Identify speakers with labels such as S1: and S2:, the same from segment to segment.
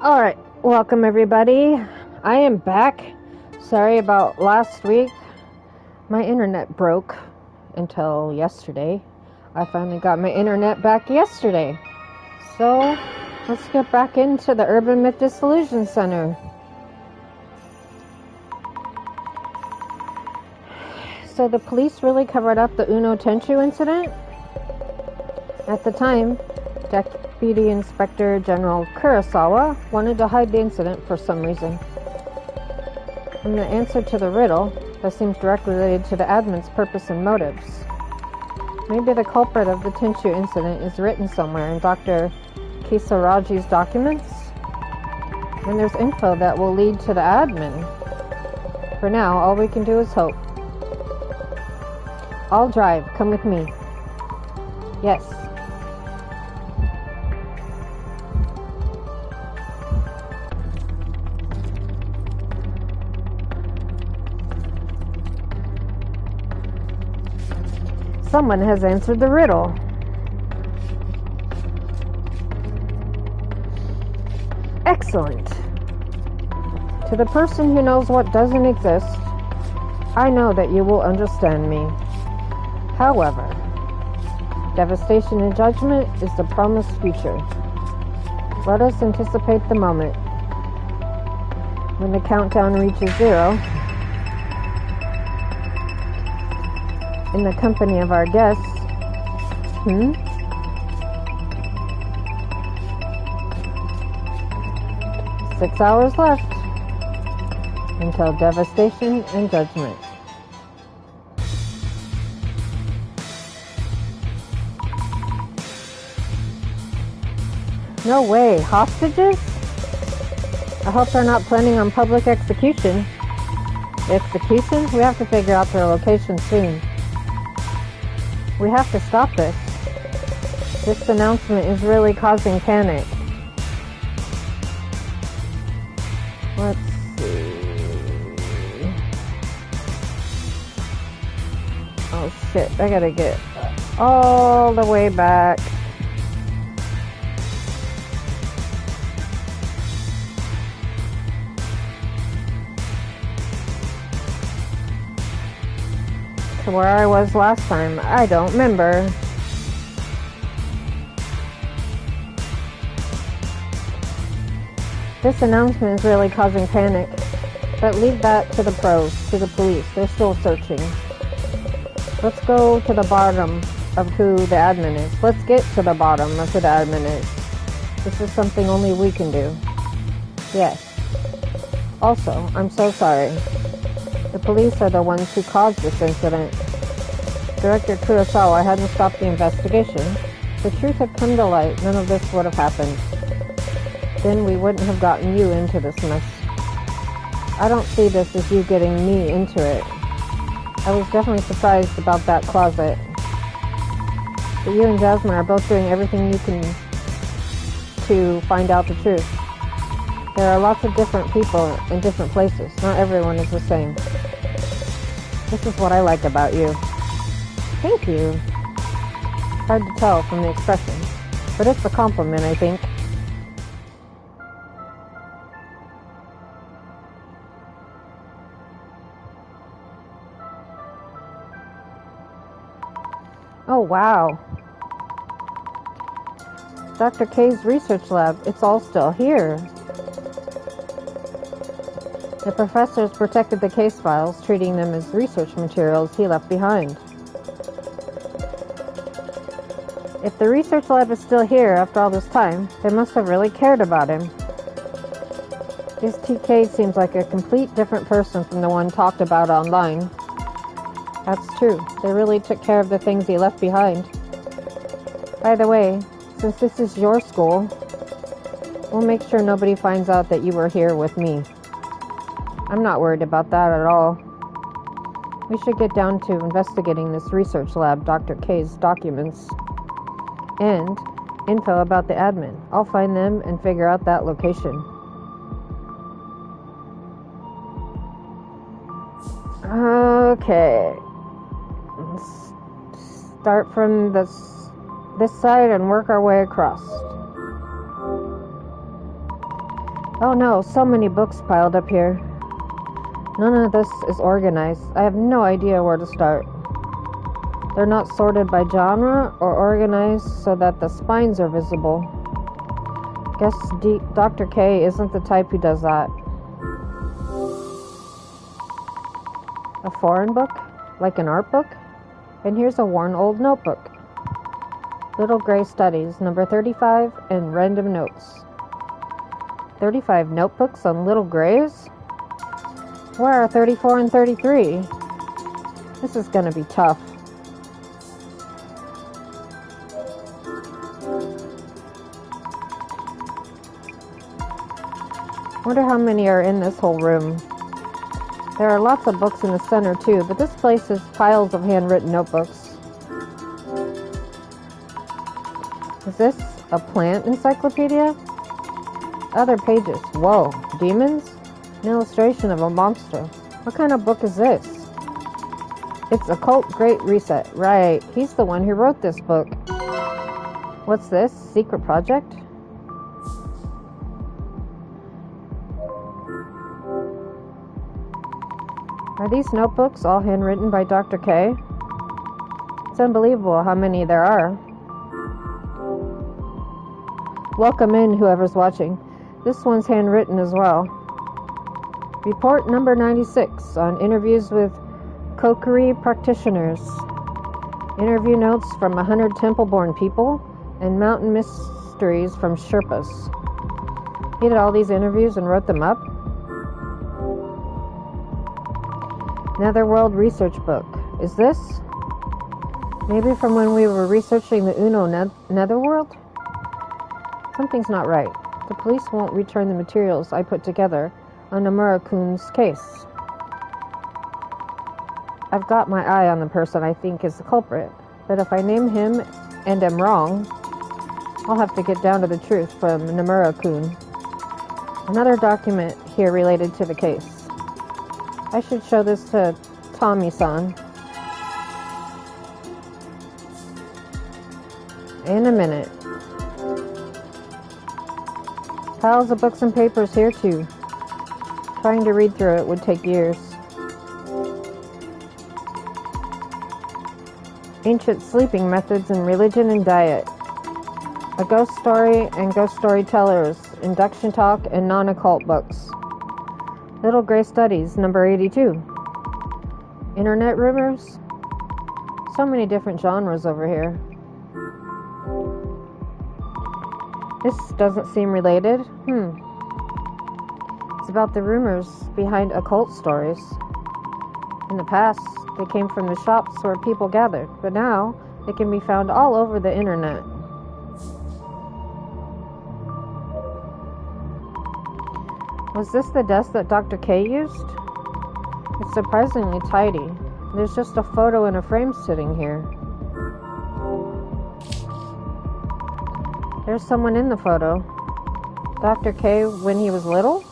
S1: Alright, welcome everybody. I am back. Sorry about last week. My internet broke until yesterday. I finally got my internet back yesterday. So, let's get back into the Urban Myth Dissolution Center. So the police really covered up the Uno Tenchu incident. At the time, Deputy Inspector General Kurosawa wanted to hide the incident for some reason. And the answer to the riddle, that seems directly related to the admin's purpose and motives. Maybe the culprit of the Tenchu incident is written somewhere in Dr. Kisaragi's documents? And there's info that will lead to the admin. For now, all we can do is hope. I'll drive. Come with me. Yes. Someone has answered the riddle. Excellent. To the person who knows what doesn't exist, I know that you will understand me. However, devastation and judgment is the promised future. Let us anticipate the moment. When the countdown reaches 0, in the company of our guests, 6 hours left until devastation and judgment. No way, hostages? I hope they're not planning on public execution. Execution? We have to figure out their location soon. We have to stop this. This announcement is really causing panic. Let's see. Oh shit, I gotta get all the way back. To where I was last time. I don't remember. This announcement is really causing panic, but leave that to the pros, to the police. They're still searching. Let's go to the bottom of who the admin is. Let's get to the bottom of who the admin is. This is something only we can do. Yes. Also, I'm so sorry. The police are the ones who caused this incident. Director Kurosawa hadn't stopped the investigation. If the truth had come to light, none of this would have happened. Then we wouldn't have gotten you into this mess. I don't see this as you getting me into it. I was definitely surprised about that closet. But you and Jasmine are both doing everything you can to find out the truth. There are lots of different people in different places. Not everyone is the same. This is what I like about you. Thank you. Hard to tell from the expression, but it's a compliment, I think. Oh, wow. Dr. K's research lab, it's all still here. The professors protected the case files, treating them as research materials he left behind. If the research lab is still here after all this time, they must have really cared about him. This TK seems like a complete different person from the one talked about online. That's true. They really took care of the things he left behind. By the way, since this is your school, we'll make sure nobody finds out that you were here with me. I'm not worried about that at all. We should get down to investigating this research lab, Dr. K's documents, and info about the admin. I'll find them and figure out that location. Okay. Let's start from this side and work our way across. Oh no, so many books piled up here. None of this is organized. I have no idea where to start. They're not sorted by genre or organized so that the spines are visible. Guess Dr. K isn't the type who does that. A foreign book? Like an art book? And here's a worn old notebook. Little Gray Studies, number 35, and random notes. 35 notebooks on Little Grays? Where are 34 and 33? This is gonna be tough. Wonder how many are in this whole room. There are lots of books in the center too, but this place has piles of handwritten notebooks. Is this a plant encyclopedia? Other pages. Whoa, demons? An illustration of a monster. What kind of book is this? It's Occult Great Reset. Right, he's the one who wrote this book. What's this? Secret project? Are these notebooks all handwritten by Dr. K? It's unbelievable how many there are. Welcome in, whoever's watching. This one's handwritten as well. Report number 96 on interviews with Kokiri practitioners. Interview notes from 100 temple-born people and mountain mysteries from Sherpas. He did all these interviews and wrote them up? Netherworld research book. Is this? Maybe from when we were researching the Uno Netherworld? Something's not right. The police won't return the materials I put together on Nomura-kun's case. I've got my eye on the person I think is the culprit, but if I name him and am wrong, I'll have to get down to the truth from Nomura-kun. Another document here related to the case. I should show this to Tommy-san. In a minute. Piles of books and papers here too. Trying to read through it would take years. Ancient sleeping methods in religion and diet. A ghost story and ghost storytellers, induction talk, and non-occult books. Little Gray Studies, number 82. Internet rumors? So many different genres over here. This doesn't seem related. It's about the rumors behind occult stories. In the past, they came from the shops where people gathered, but now they can be found all over the internet. Was this the desk that Dr. K used? It's surprisingly tidy. There's just a photo in a frame sitting here. There's someone in the photo. Dr. K when he was little?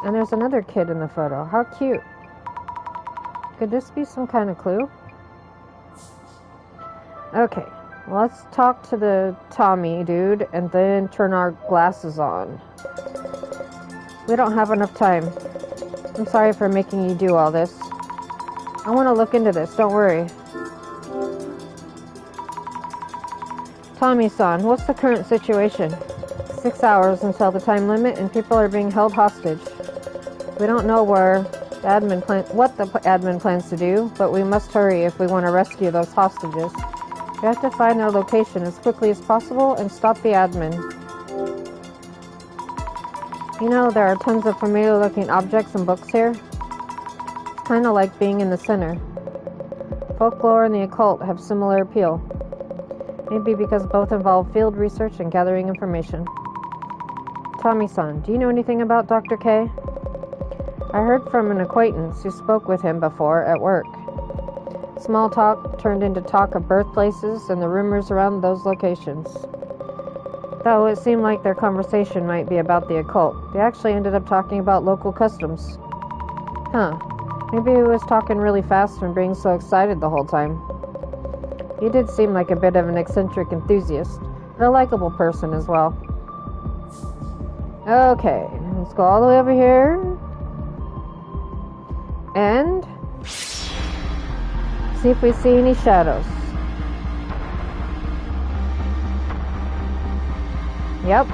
S1: And there's another kid in the photo. How cute. Could this be some kind of clue? Okay, let's talk to the Tommy dude and then turn our glasses on. We don't have enough time. I'm sorry for making you do all this. I want to look into this, don't worry. Tommy-san, what's the current situation? 6 hours until the time limit and people are being held hostage. We don't know what the admin plans to do, but we must hurry if we want to rescue those hostages. We have to find their location as quickly as possible and stop the admin. You know, there are tons of familiar looking objects and books here. It's kind of like being in the center. Folklore and the occult have similar appeal. Maybe because both involve field research and gathering information. Tommy-san, do you know anything about Dr. K? I heard from an acquaintance who spoke with him before at work. Small talk turned into talk of birthplaces and the rumors around those locations. Though it seemed like their conversation might be about the occult, they actually ended up talking about local customs. Maybe he was talking really fast and being so excited the whole time. He did seem like a bit of an eccentric enthusiast, but a likable person as well. Okay, let's go all the way over here. And see if we see any shadows. Yep.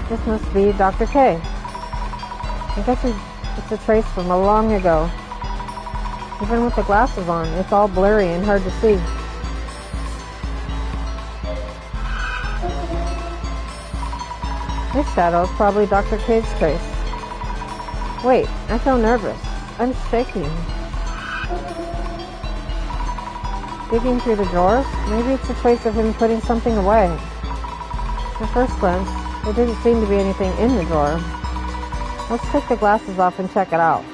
S1: This must be Dr. K. I guess it's a trace from a long ago. Even with the glasses on, it's all blurry and hard to see. This shadow is probably Dr. K's trace. Wait, I feel nervous. I'm shaking. Digging through the drawers? Maybe it's a trace of him putting something away. At first glance, there didn't seem to be anything in the drawer. Let's take the glasses off and check it out.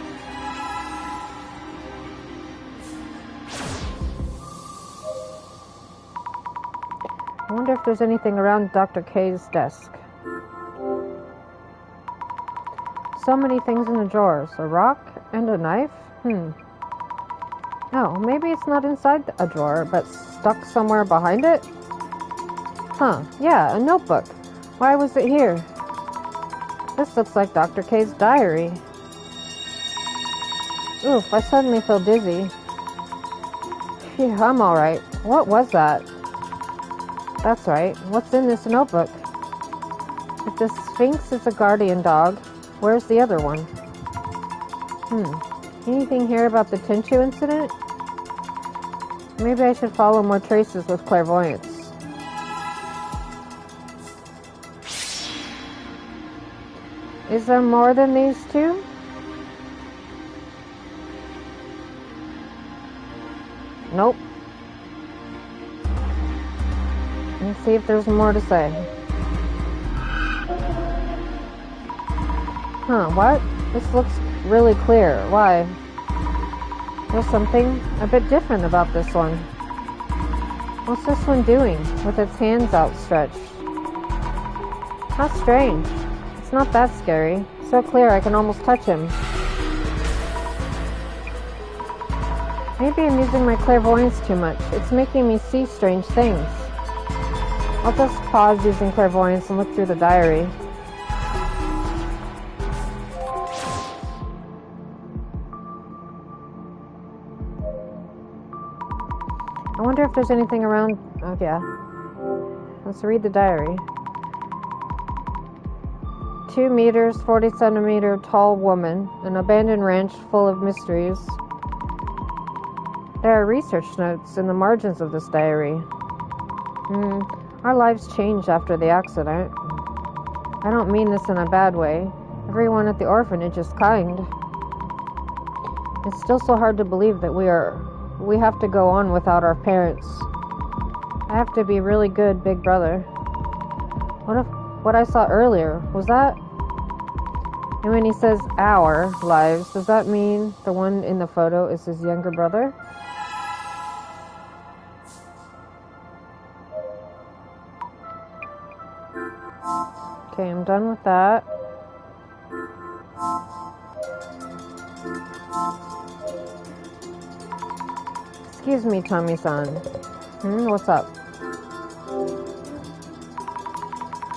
S1: I wonder if there's anything around Dr. K's desk. So many things in the drawers. A rock and a knife? Oh, maybe it's not inside a drawer, but stuck somewhere behind it? Huh, yeah, a notebook. Why was it here? This looks like Dr. K's diary. Oof, I suddenly feel dizzy. Phew, I'm alright. What was that? That's right. What's in this notebook? If the Sphinx is a guardian dog, where's the other one? Anything here about the Tenchu incident? Maybe I should follow more traces with clairvoyance. Is there more than these two? Nope. Let's see if there's more to say. What? This looks really clear. Why? There's something a bit different about this one. What's this one doing with its hands outstretched? How strange. It's not that scary. So clear I can almost touch him. Maybe I'm using my clairvoyance too much. It's making me see strange things. I'll just pause using clairvoyance and look through the diary. I wonder if there's anything around... Oh, yeah. Let's read the diary. 2 meters, 40 centimeter tall woman, an abandoned ranch full of mysteries. There are research notes in the margins of this diary. Our lives changed after the accident. I don't mean this in a bad way. Everyone at the orphanage is kind. It's still so hard to believe that we have to go on without our parents. I have to be really good big brother. What I saw earlier, was that? And when he says our lives, does that mean the one in the photo is his younger brother? Okay, I'm done with that. Excuse me, Tommy-san. What's up?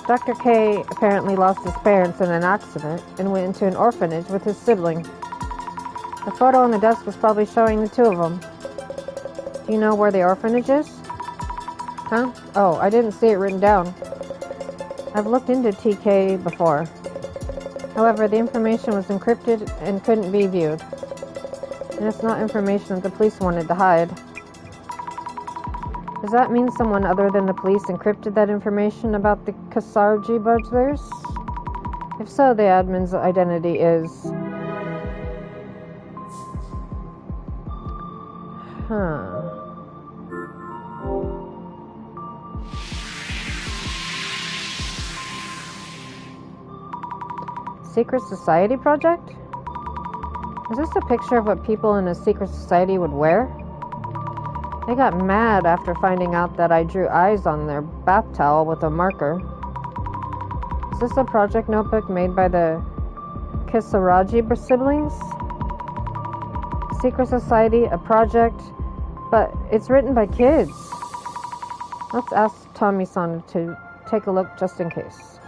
S1: Dr. K apparently lost his parents in an accident and went into an orphanage with his sibling. The photo on the desk was probably showing the two of them. Do you know where the orphanage is? Huh? Oh, I didn't see it written down. I've looked into TK before. However, the information was encrypted and couldn't be viewed. And it's not information that the police wanted to hide. Does that mean someone other than the police encrypted that information about the Kasarji brothers? If so, the admin's identity is... Secret Society project? Is this a picture of what people in a secret society would wear? They got mad after finding out that I drew eyes on their bath towel with a marker. Is this a project notebook made by the Kisaraji siblings? Secret Society, a project, but it's written by kids. Let's ask Tommy-san to take a look just in case.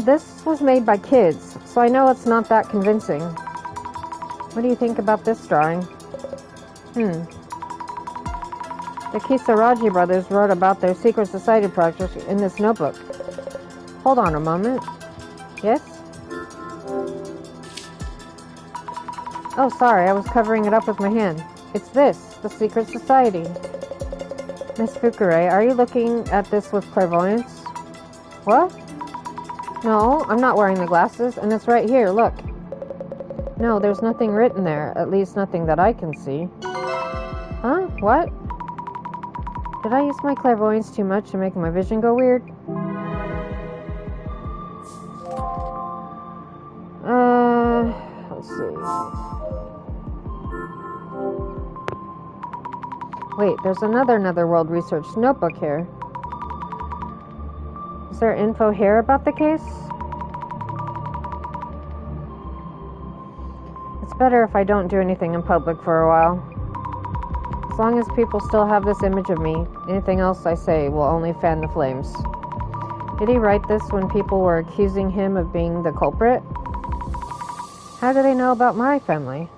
S1: This was made by kids, so I know it's not that convincing. What do you think about this drawing? The Kisaragi brothers wrote about their secret society project in this notebook. Hold on a moment. Yes? Oh, sorry, I was covering it up with my hand. It's this, the secret society. Miss Fukure, are you looking at this with clairvoyance? What? No, I'm not wearing the glasses, and it's right here, look. No, there's nothing written there, at least nothing that I can see. Huh? What? Did I use my clairvoyance too much to make my vision go weird? Let's see. Wait, there's another Netherworld research notebook here. Is there info here about the case? It's better if I don't do anything in public for a while. As long as people still have this image of me, anything else I say will only fan the flames. Did he write this when people were accusing him of being the culprit? How do they know about my family?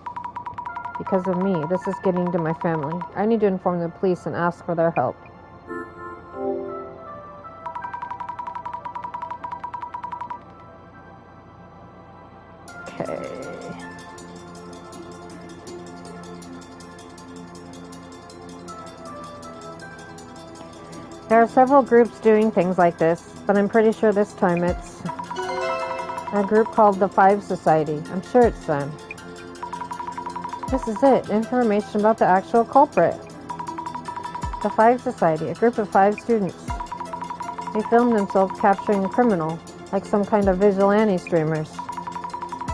S1: Because of me, this is getting to my family. I need to inform the police and ask for their help. Okay. There are several groups doing things like this, but I'm pretty sure this time it's a group called the Five Society. I'm sure it's them. This is it. Information about the actual culprit. The Five Society, a group of 5 students. They filmed themselves capturing a criminal, like some kind of vigilante streamers.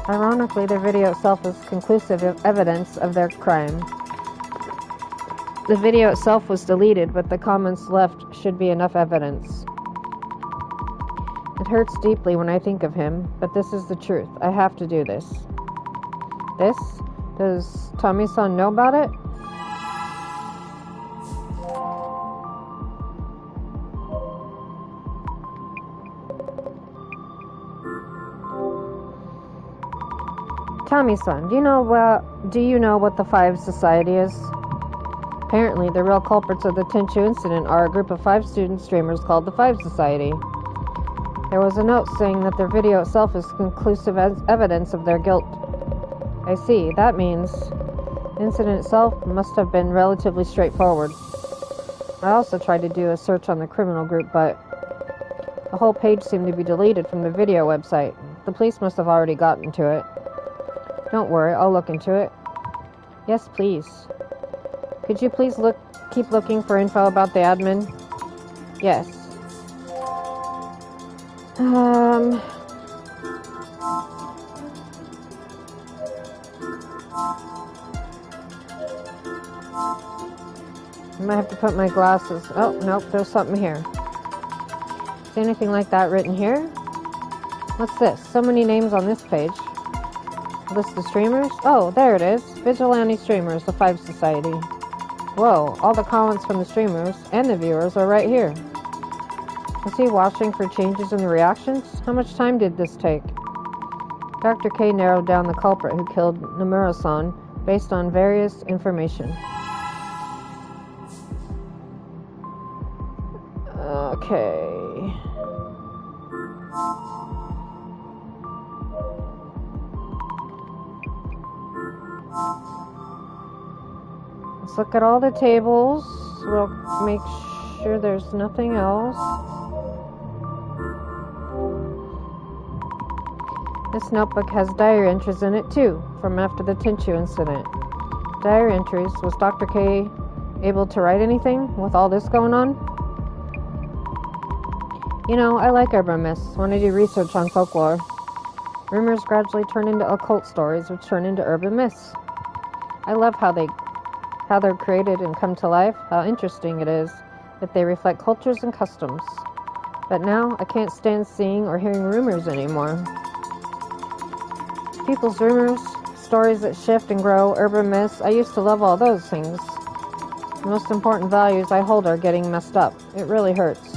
S1: Ironically, their video itself is conclusive evidence of their crime. The video itself was deleted, but the comments left should be enough evidence. It hurts deeply when I think of him, but this is the truth. I have to do this. This? Does Tommy-san know about it? Tommy-san, do you know what the Five Society is? Apparently, the real culprits of the Tenchu incident are a group of 5 student streamers called the Five Society. There was a note saying that their video itself is conclusive evidence of their guilt. I see. That means the incident itself must have been relatively straightforward. I also tried to do a search on the criminal group, but the whole page seemed to be deleted from the video website. The police must have already gotten to it. Don't worry, I'll look into it. Yes, please. Could you please keep looking for info about the admin? Yes. I might have to put my glasses. Oh, nope, there's something here. Is anything like that written here? What's this? So many names on this page. List of streamers? Oh, there it is. Vigilante streamers, the Five Society. Whoa, all the comments from the streamers and the viewers are right here. Is he watching for changes in the reactions? How much time did this take? Dr. K narrowed down the culprit who killed Nomura-san based on various information. Okay. Let's look at all the tables. We'll make sure there's nothing else. This notebook has diary entries in it too, from after the Tenchu incident. Diary entries. Was Dr. K able to write anything with all this going on? You know, I like urban myths when I do research on folklore. Rumors gradually turn into occult stories, which turn into urban myths. I love how they're created and come to life, how interesting it is if they reflect cultures and customs. But now, I can't stand seeing or hearing rumors anymore. People's rumors, stories that shift and grow, urban myths, I used to love all those things. The most important values I hold are getting messed up. It really hurts.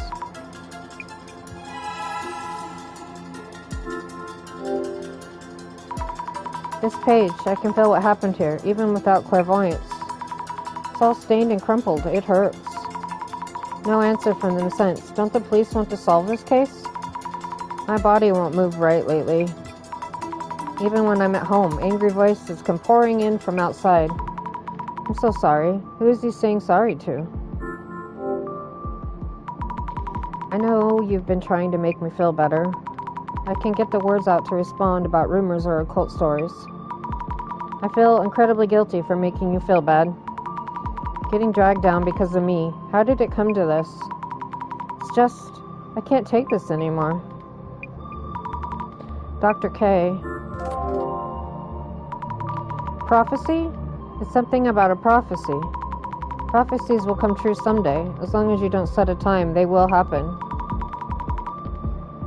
S1: This page, I can feel what happened here, even without clairvoyance. It's all stained and crumpled. It hurts. No answer from them since. Don't the police want to solve this case? My body won't move right lately. Even when I'm at home, angry voices come pouring in from outside. I'm so sorry. Who is he saying sorry to? I know you've been trying to make me feel better. I can't get the words out to respond about rumors or occult stories. I feel incredibly guilty for making you feel bad. Getting dragged down because of me. How did it come to this? It's just, I can't take this anymore. Dr. K. Prophecy? It's something about a prophecy. Prophecies will come true someday. As long as you don't set a time, they will happen.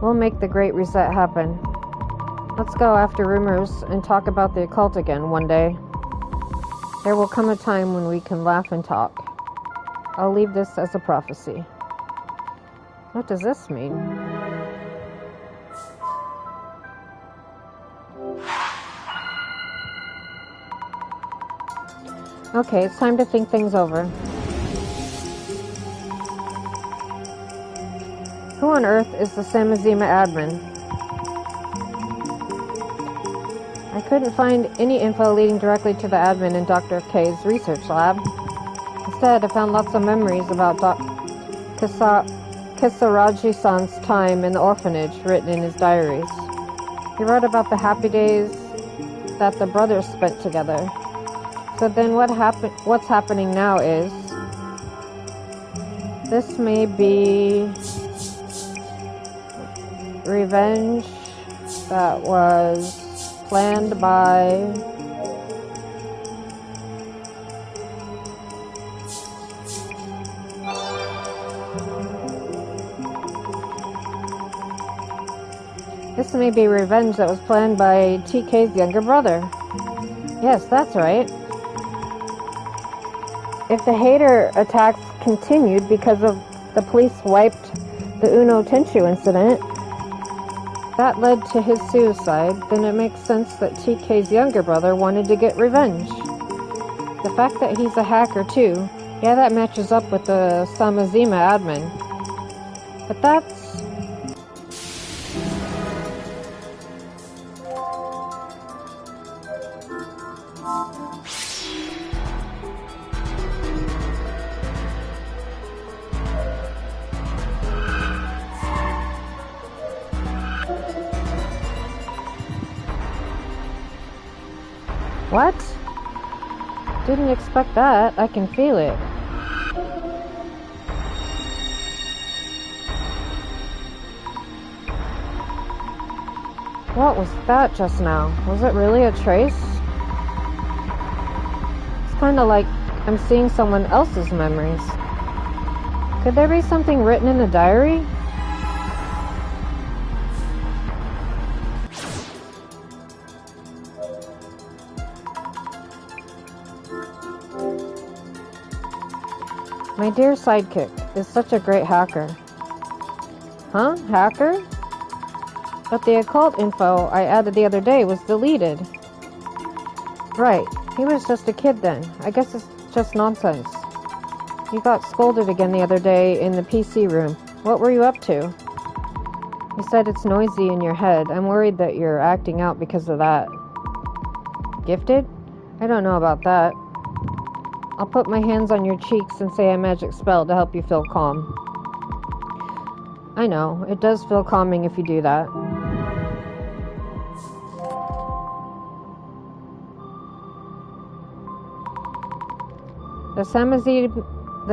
S1: We'll make the Great Reset happen. Let's go after rumors and talk about the occult again one day. There will come a time when we can laugh and talk. I'll leave this as a prophecy. What does this mean? Okay, it's time to think things over. Who on earth is the Samazima admin? I couldn't find any info leading directly to the admin in Dr. K's research lab. Instead, I found lots of memories about Kisaraji-san's time in the orphanage written in his diaries. He wrote about the happy days that the brothers spent together. So then what's happening now is, this may be revenge that was planned by TK's younger brother. Yes, that's right. If the hater attacks continued because of the police wiped the Uno Tenshu incident, that led to his suicide, then it makes sense that TK's younger brother wanted to get revenge. The fact that he's a hacker too, yeah, that matches up with the Samazima admin. But that's... What? Didn't expect that. I can feel it. What was that just now? Was it really a trace? It's kind of like I'm seeing someone else's memories. Could there be something written in the diary? My dear sidekick is such a great hacker. Huh? Hacker? But the occult info I added the other day was deleted. Right. He was just a kid then. I guess it's just nonsense. You got scolded again the other day in the PC room. What were you up to? You said it's noisy in your head. I'm worried that you're acting out because of that. Gifted? I don't know about that. I'll put my hands on your cheeks and say a magic spell to help you feel calm. I know, it does feel calming if you do that. The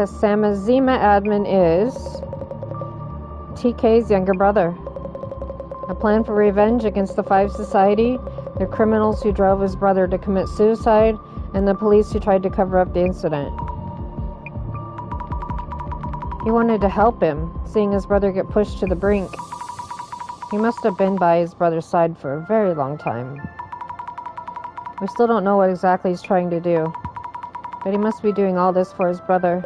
S1: Samazima admin is TK's younger brother. A plan for revenge against the Five Society, the criminals who drove his brother to commit suicide, and the police who tried to cover up the incident. He wanted to help him, seeing his brother get pushed to the brink. He must have been by his brother's side for a very long time. We still don't know what exactly he's trying to do, but he must be doing all this for his brother.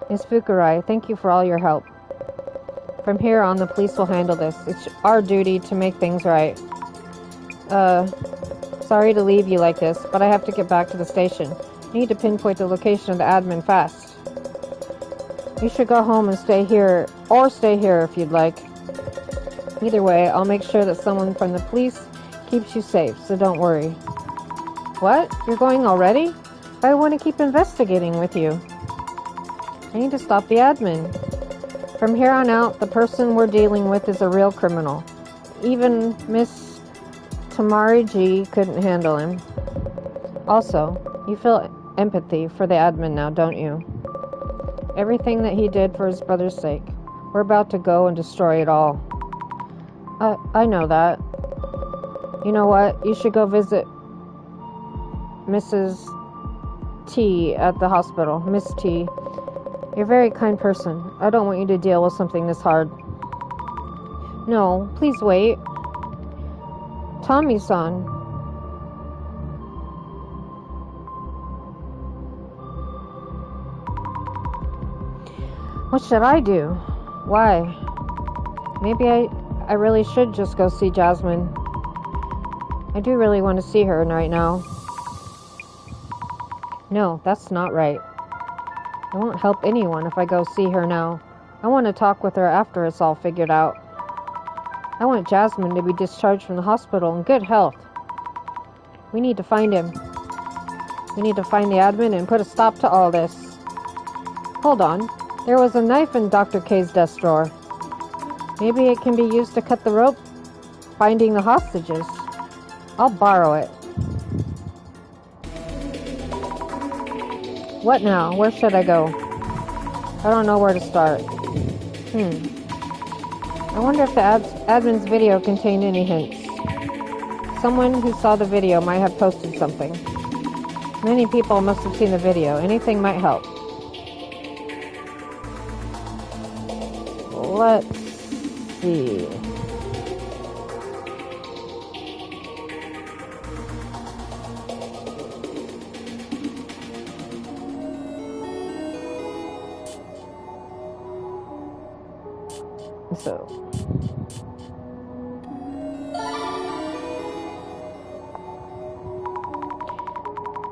S1: Miss Fukurai, thank you for all your help. From here on, the police will handle this. It's our duty to make things right. Sorry to leave you like this, but I have to get back to the station. I need to pinpoint the location of the admin fast. You should go home and stay here, or stay here if you'd like. Either way, I'll make sure that someone from the police keeps you safe, so don't worry. What? You're going already? I want to keep investigating with you. I need to stop the admin. From here on out, the person we're dealing with is a real criminal. Even Miss Tamari-ji couldn't handle him. Also, you feel empathy for the admin now, don't you? Everything that he did for his brother's sake. We're about to go and destroy it all. I know that. You know what? You should go visit Mrs. T at the hospital. Miss T. You're a very kind person. I don't want you to deal with something this hard. No, please wait. Tommy-san. What should I do? Why? Maybe I really should just go see Jasmine. I do really want to see her right now. No, that's not right. I won't help anyone if I go see her now. I want to talk with her after it's all figured out. I want Jasmine to be discharged from the hospital in good health. We need to find him. We need to find the admin and put a stop to all this. Hold on. There was a knife in Dr. K's desk drawer. Maybe it can be used to cut the rope binding the hostages. I'll borrow it. What now? Where should I go? I don't know where to start. I wonder if the admin's video contained any hints. Someone who saw the video might have posted something. Many people must have seen the video. Anything might help. Let's see. So,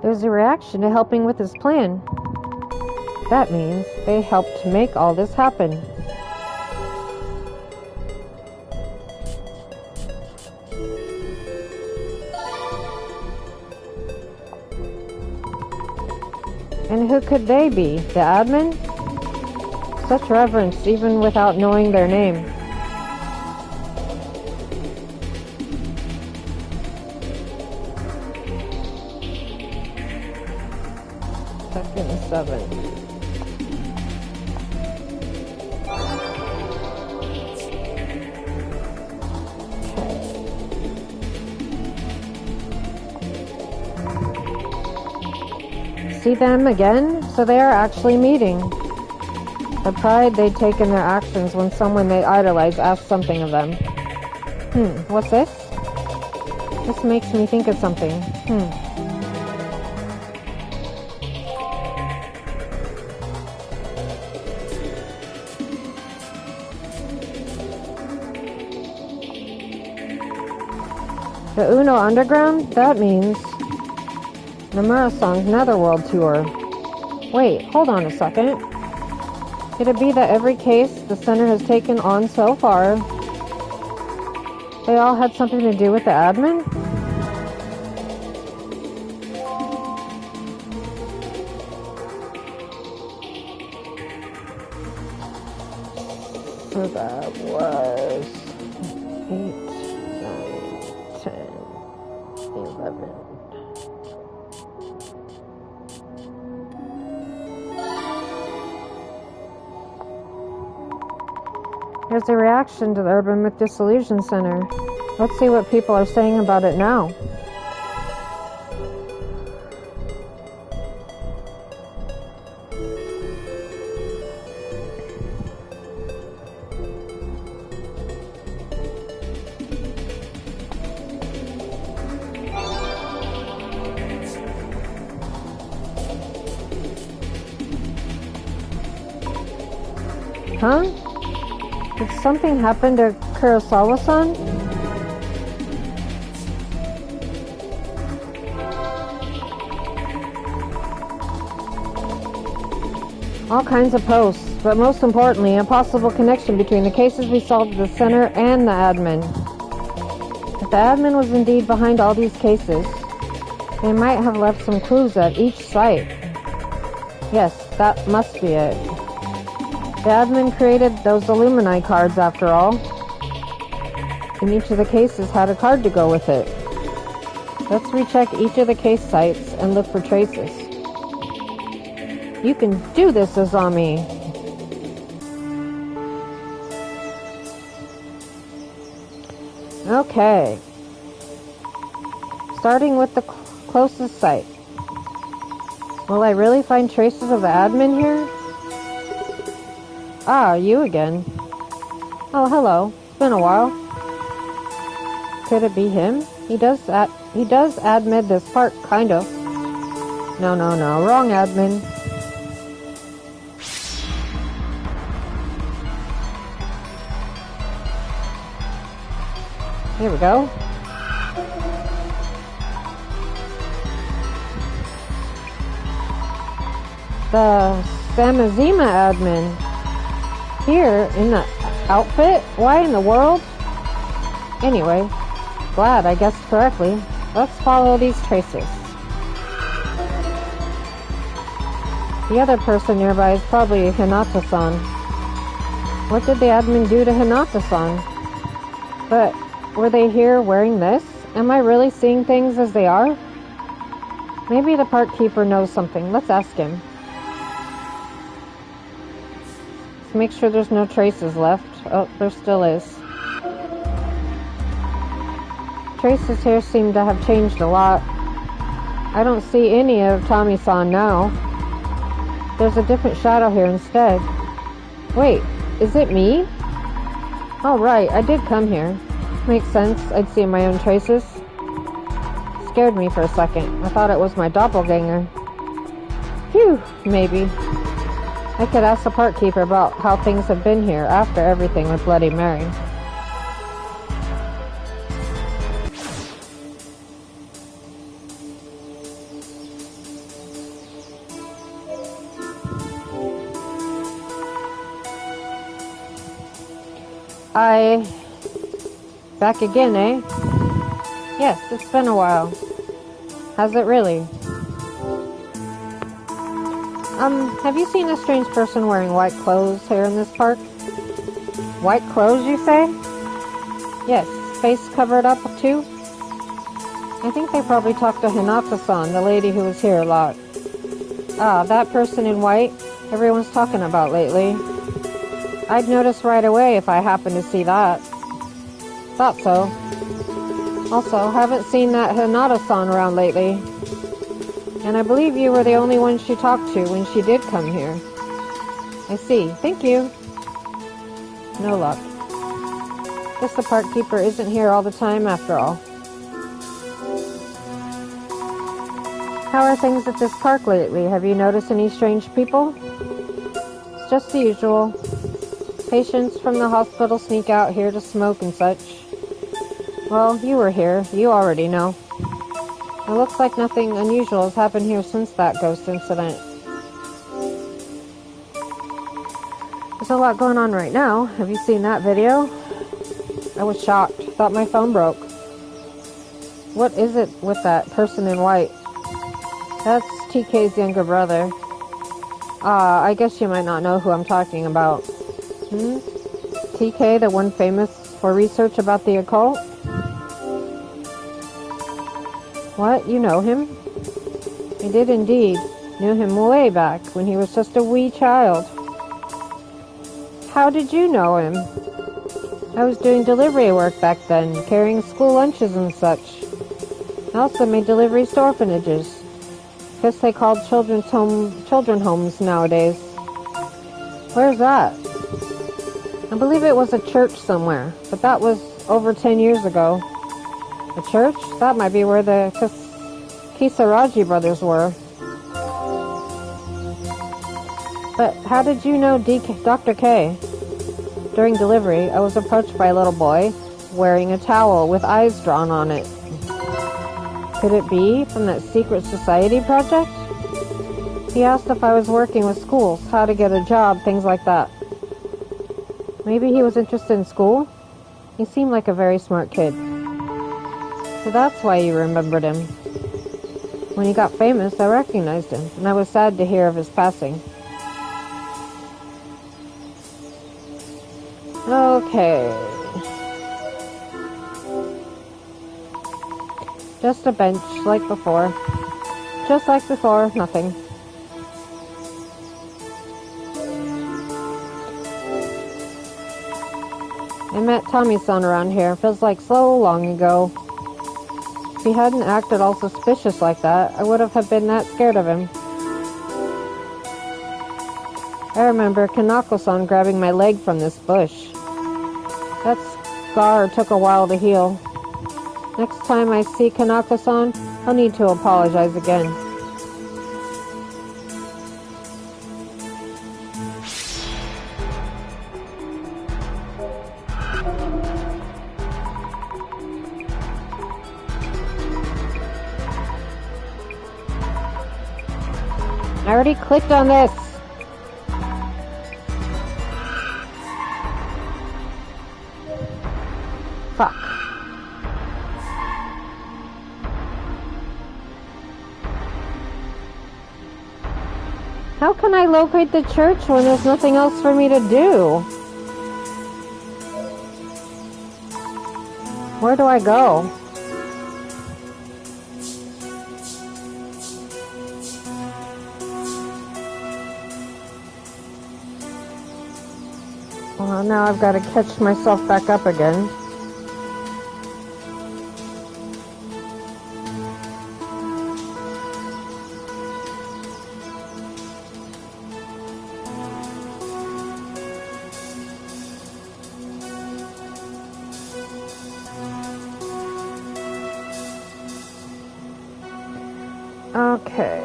S1: there's a reaction to helping with his plan. That means they helped make all this happen. And who could they be? The admin? Such reverence, even without knowing their name. Second 7. See them again? So they are actually meeting. The pride they take in their actions when someone they idolize asks something of them. What's this? This makes me think of something. The Uno Underground? That means Nomura-san's Netherworld tour. Wait, hold on a second. Could it be that every case the center has taken on so far, they all had something to do with the admin? So that was 8, 9, 10, 11. There's a reaction to the Urban Myth Dissolution Center. Let's see what people are saying about it now. Huh? Did something happen to Kurosawa-san? All kinds of posts, but most importantly, a possible connection between the cases we solved at the center and the admin. If the admin was indeed behind all these cases, they might have left some clues at each site. Yes, that must be it. The admin created those alumni cards after all, and each of the cases had a card to go with it. Let's recheck each of the case sites and look for traces. You can do this, Azami! Okay. Starting with the closest site. Will I really find traces of the admin here? Ah, you again. Oh, hello. It's been a while. Could it be him? He does admin this part, kind of. No, wrong admin. Here we go. The Samazima admin. Here, in the outfit? Why in the world? Anyway, glad I guessed correctly. Let's follow these traces. The other person nearby is probably Hinata-san. What did the admin do to Hinata-san? But were they here wearing this? Am I really seeing things as they are? Maybe the park keeper knows something. Let's ask him. Let's make sure there's no traces left. Oh, there still is. Traces here seem to have changed a lot. I don't see any of Tommy-san now. There's a different shadow here instead. Wait, is it me? Oh right, I did come here. Makes sense, I'd see my own traces. Scared me for a second. I thought it was my doppelganger. Phew, maybe. I could ask the park keeper about how things have been here after everything with Bloody Mary. Back again, eh? Yes, it's been a while. Has it really? Have you seen a strange person wearing white clothes here in this park? White clothes, you say? Yes, face covered up too? I think they probably talked to Hinata-san, the lady who was here a lot. Ah, that person in white everyone's talking about lately. I'd notice right away if I happened to see that. Thought so. Also, haven't seen that Hinata-san around lately. And I believe you were the only one she talked to when she did come here. I see. Thank you. No luck. Guess the park keeper isn't here all the time after all. How are things at this park lately? Have you noticed any strange people? It's just the usual. Patients from the hospital sneak out here to smoke and such. Well, you were here. You already know. It looks like nothing unusual has happened here since that ghost incident. There's a lot going on right now. Have you seen that video? I was shocked. Thought my phone broke. What is it with that person in white? That's TK's younger brother. I guess you might not know who I'm talking about. TK, the one famous for research about the occult? What? You know him? I did indeed. Knew him way back when he was just a wee child. How did you know him? I was doing delivery work back then, carrying school lunches and such. I also made deliveries to orphanages. Guess they called children homes nowadays. Where's that? I believe it was a church somewhere, but that was over 10 years ago. A church? That might be where the Kisaragi brothers were. But how did you know Dr. K? During delivery, I was approached by a little boy wearing a towel with eyes drawn on it. Could it be from that secret society project? He asked if I was working with schools, how to get a job, things like that. Maybe he was interested in school? He seemed like a very smart kid. So that's why you remembered him. When he got famous, I recognized him, and I was sad to hear of his passing. Okay. Just a bench, like before. Just like before, nothing. I met Tommy-san around here. Feels like so long ago. If he hadn't acted all suspicious like that, I would have been that scared of him. I remember Kanako-san grabbing my leg from this bush. That scar took a while to heal. Next time I see Kanako-san, I'll need to apologize again. I already clicked on this. Fuck. How can I locate the church when there's nothing else for me to do? Where do I go? Well, now I've got to catch myself back up again. Okay.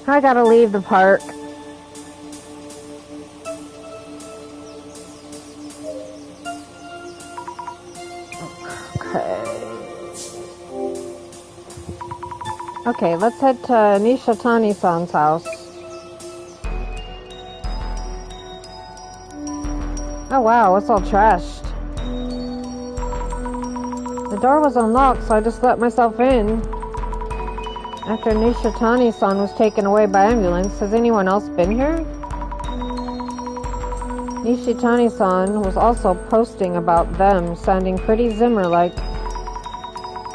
S1: I gotta leave the park. Okay, let's head to Nishitani-san's house. Oh wow, it's all trashed. The door was unlocked, so I just let myself in. After Nishitani-san was taken away by ambulance, has anyone else been here? Nishitani-san was also posting about them, sounding pretty Zimmer-like.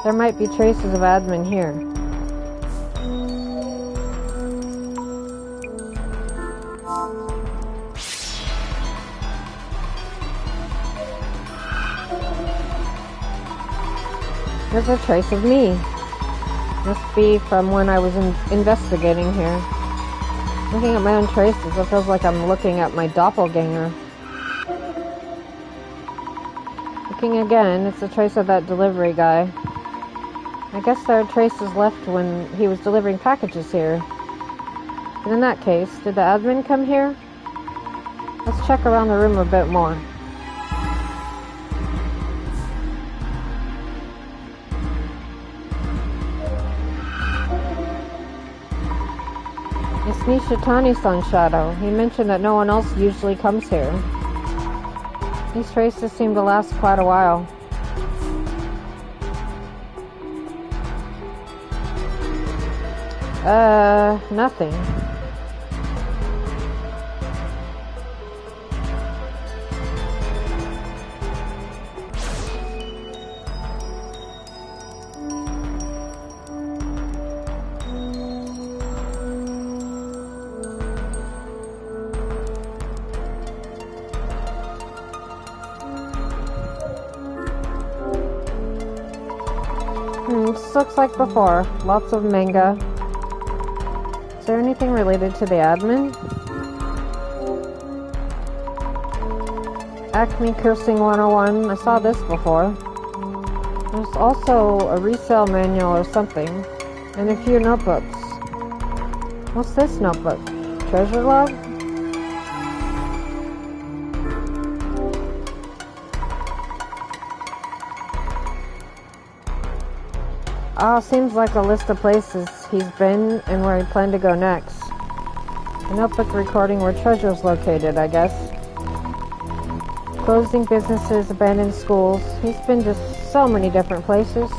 S1: There might be traces of admin here. There's a trace of me. Must be from when I was investigating here. Looking at my own traces, it feels like I'm looking at my doppelganger. Looking again, it's a trace of that delivery guy. I guess there are traces left when he was delivering packages here. But in that case, did the admin come here? Let's check around the room a bit more. It's Nishitani-san's shadow. He mentioned that no one else usually comes here. These traces seem to last quite a while. Nothing. This looks like before. Lots of manga. Is there anything related to the admin? Acme Cursing 101. I saw this before. There's also a resale manual or something. And a few notebooks. What's this notebook? Treasure log? Seems like a list of places he's been and where he planned to go next. A notebook recording where treasure's located, I guess. Closing businesses, abandoned schools. He's been to so many different places.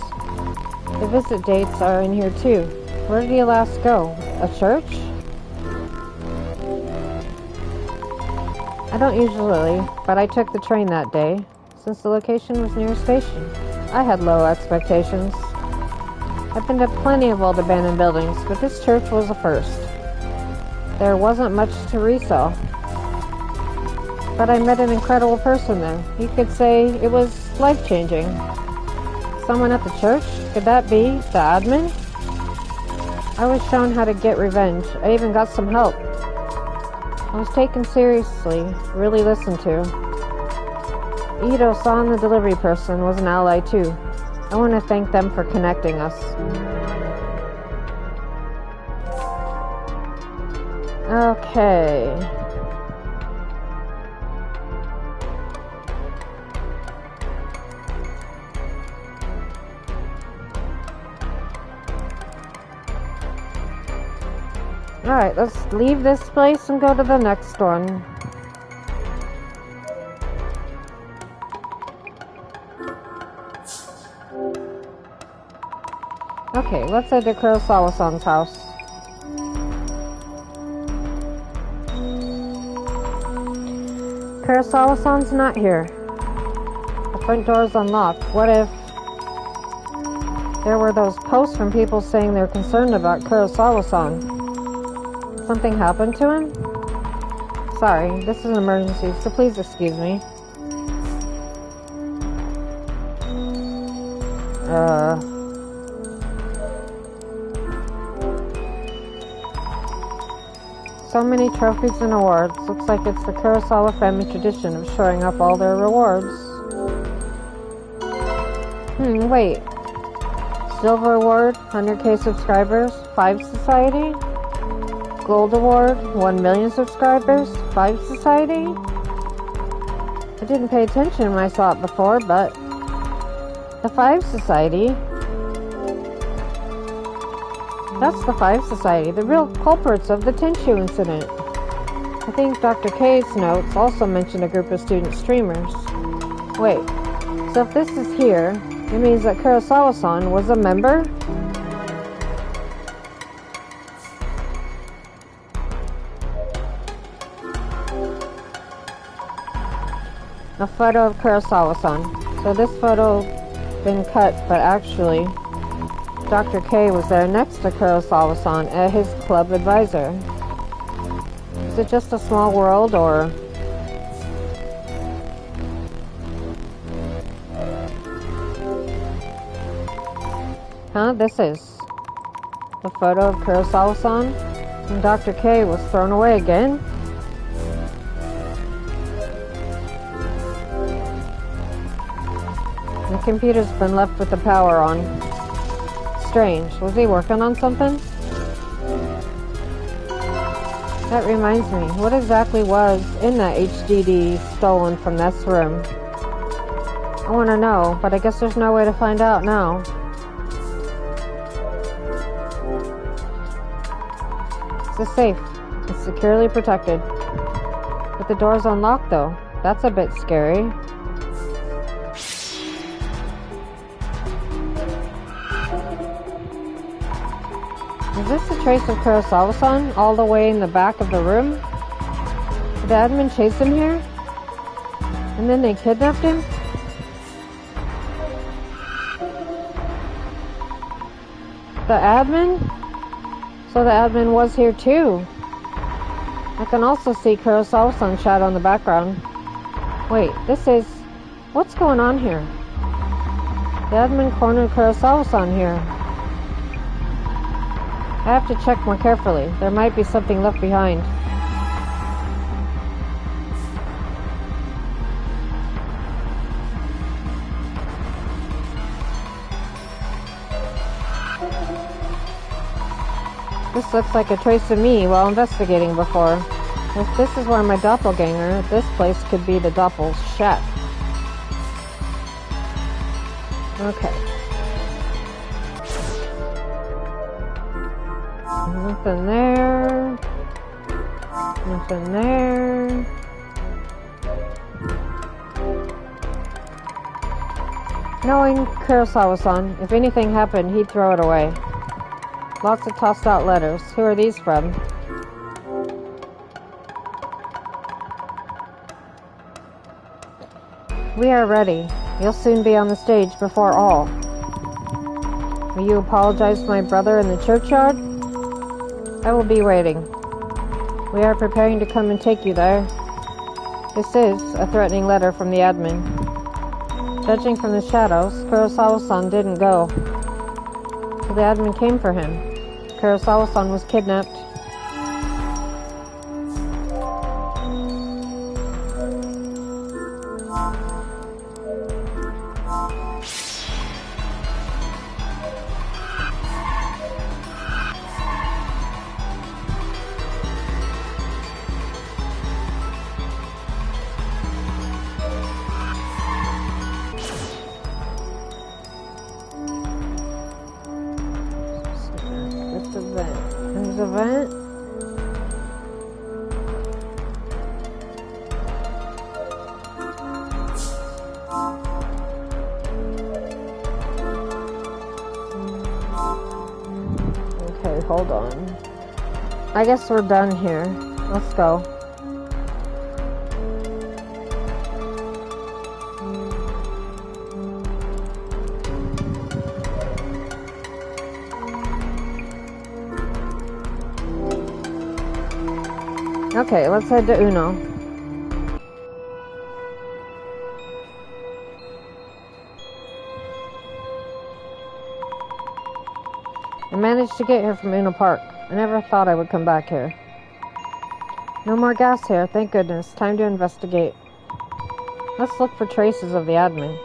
S1: The visit dates are in here too. Where did he last go? A church? I don't usually, but I took the train that day, since the location was near a station. I had low expectations. I've been to plenty of old abandoned buildings, but this church was a first. There wasn't much to resell. But I met an incredible person there. You could say it was life-changing. Someone at the church? Could that be the admin? I was shown how to get revenge. I even got some help. I was taken seriously, really listened to. Ito-san, the delivery person, was an ally too. I want to thank them for connecting us. Okay. Alright, let's leave this place and go to the next one. Okay, let's head to Kurosawa-san's house. Kurosawa-san's not here. The front door's unlocked. What if there were those posts from people saying they're concerned about Kurosawa-san? Something happened to him? Sorry, this is an emergency, so please excuse me. So many trophies and awards. Looks like it's the Kurosawa family tradition of showing up all their rewards. Wait. Silver award, 100k subscribers, 5 society? Gold award, 1 million subscribers, 5 society? I didn't pay attention when I saw it before, but the 5 society? That's the 5 society, the real culprits of the Tenshu incident. I think Dr. K's notes also mentioned a group of student streamers. Wait, so if this is here, it means that Kurosawa-san was a member? A photo of Kurosawa-san. So this photo been cut, but actually Dr. K was there next to Kurosawa-san as his club advisor. Is it just a small world, or... Huh? This is the photo of Kurosawa-san, and Dr. K was thrown away again? The computer's been left with the power on. Strange. Was he working on something? That reminds me, what exactly was in that HDD stolen from this room? I want to know, but I guess there's no way to find out now. It's a safe. It's securely protected. But the door's unlocked though. That's a bit scary. Is this a trace of Kurosawa-san all the way in the back of the room? Did the admin chase him here? And then they kidnapped him? The admin? So the admin was here too. I can also see Kurosawa-san's shadow in the background. Wait, this is... What's going on here? The admin cornered Kurosawa-san here. I have to check more carefully. There might be something left behind. This looks like a trace of me while investigating before. If this is where my doppelganger, this place could be the Doppel's shack. Okay. Nothing there. Nothing there. Knowing Kurosawa-san, if anything happened, he'd throw it away. Lots of tossed out letters. Who are these from? We are ready. You'll soon be on the stage before all. Will you apologize to my brother in the churchyard? I will be waiting. We are preparing to come and take you there. This is a threatening letter from the admin. Judging from the shadows, Kurosawa-san didn't go. So the admin came for him. Kurosawa-san was kidnapped. Event. Okay, hold on. I guess we're done here. Let's go. Okay, let's head to Uno. I managed to get here from Uno Park. I never thought I would come back here. No more gas here, thank goodness. Time to investigate. Let's look for traces of the admin.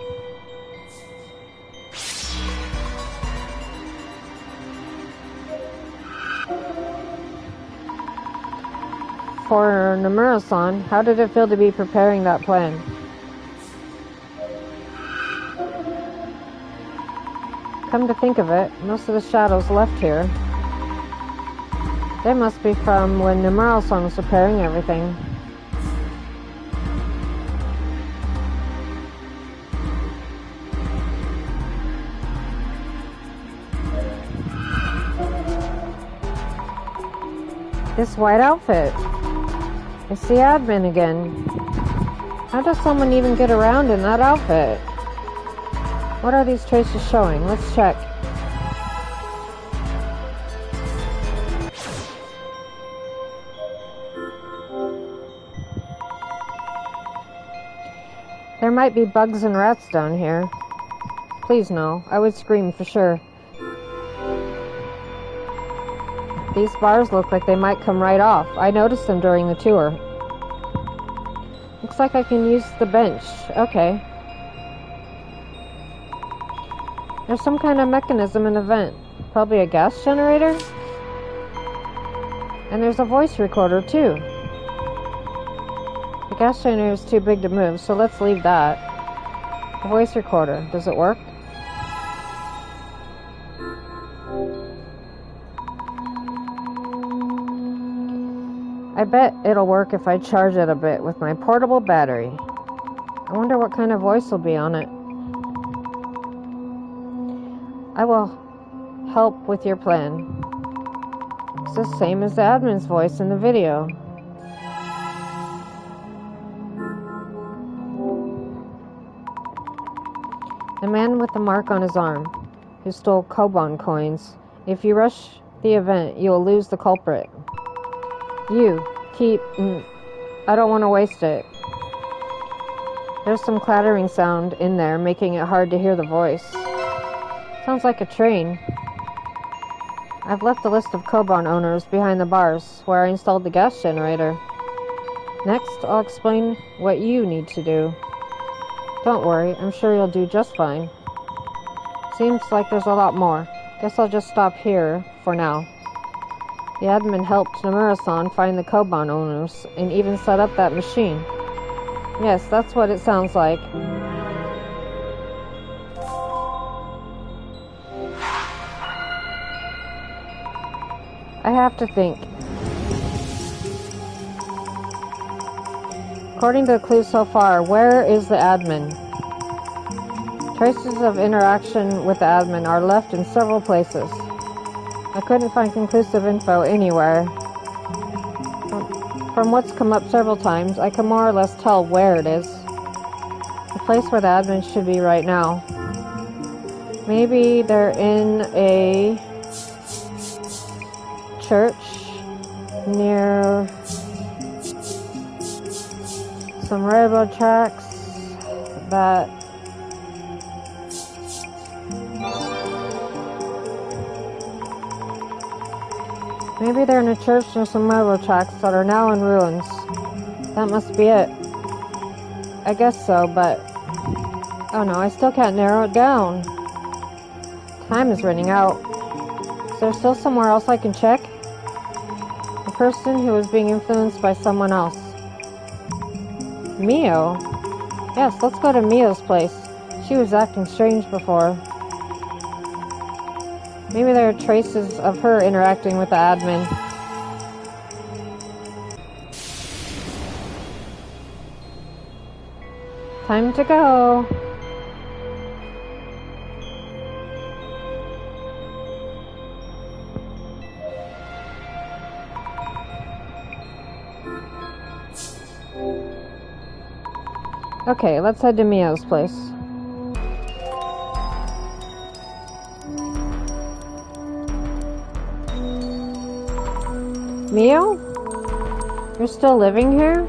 S1: For Nomura-san, how did it feel to be preparing that plan? Come to think of it, most of the shadows left here. They must be from when Nomura-san was preparing everything. This white outfit. It's the admin again. How does someone even get around in that outfit? What are these traces showing? Let's check. There might be bugs and rats down here. Please no, I would scream for sure. These bars look like they might come right off. I noticed them during the tour. Looks like I can use the bench. Okay. There's some kind of mechanism in the vent. Probably a gas generator? And there's a voice recorder too. The gas generator is too big to move, so let's leave that. The voice recorder, does it work? I bet it'll work if I charge it a bit with my portable battery. I wonder what kind of voice will be on it. I will help with your plan. looks the same as the admin's voice in the video. The man with the mark on his arm, who stole Koban coins. If you rush the event, you will lose the culprit. You, keep... I don't want to waste it. There's some clattering sound in there, making it hard to hear the voice. Sounds like a train. I've left a list of Koban owners behind the bars, where I installed the gas generator. Next, I'll explain what you need to do. Don't worry, I'm sure you'll do just fine. Seems like there's a lot more. Guess I'll just stop here for now. The admin helped Nomura-san find the Koban owners, and even set up that machine. Yes, that's what it sounds like. I have to think. According to the clues so far, where is the admin? Traces of interaction with the admin are left in several places. I couldn't find conclusive info anywhere. From what's come up several times, I can more or less tell where it is. The place where the admin should be right now. Maybe they're in a church near some railroad tracks that maybe they're in a church near some railroad tracks that are now in ruins. That must be it. I guess so, but oh no, I still can't narrow it down. Time is running out. Is there still somewhere else I can check? A person who was being influenced by someone else. Mio? Yes, let's go to Mio's place. She was acting strange before. Maybe there are traces of her interacting with the admin. Time to go! Okay, let's head to Mio's place. Mio? You're still living here?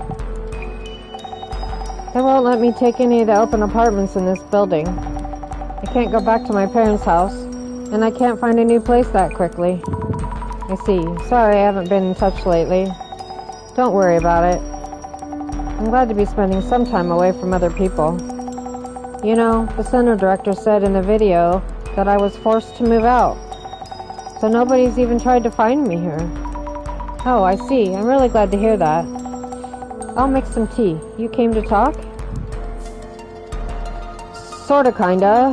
S1: They won't let me take any of the open apartments in this building. I can't go back to my parents' house, and I can't find a new place that quickly. I see. Sorry I haven't been in touch lately. Don't worry about it. I'm glad to be spending some time away from other people. You know, the center director said in the video that I was forced to move out. So nobody's even tried to find me here. Oh, I see. I'm really glad to hear that. I'll make some tea. You came to talk? Sorta, kinda.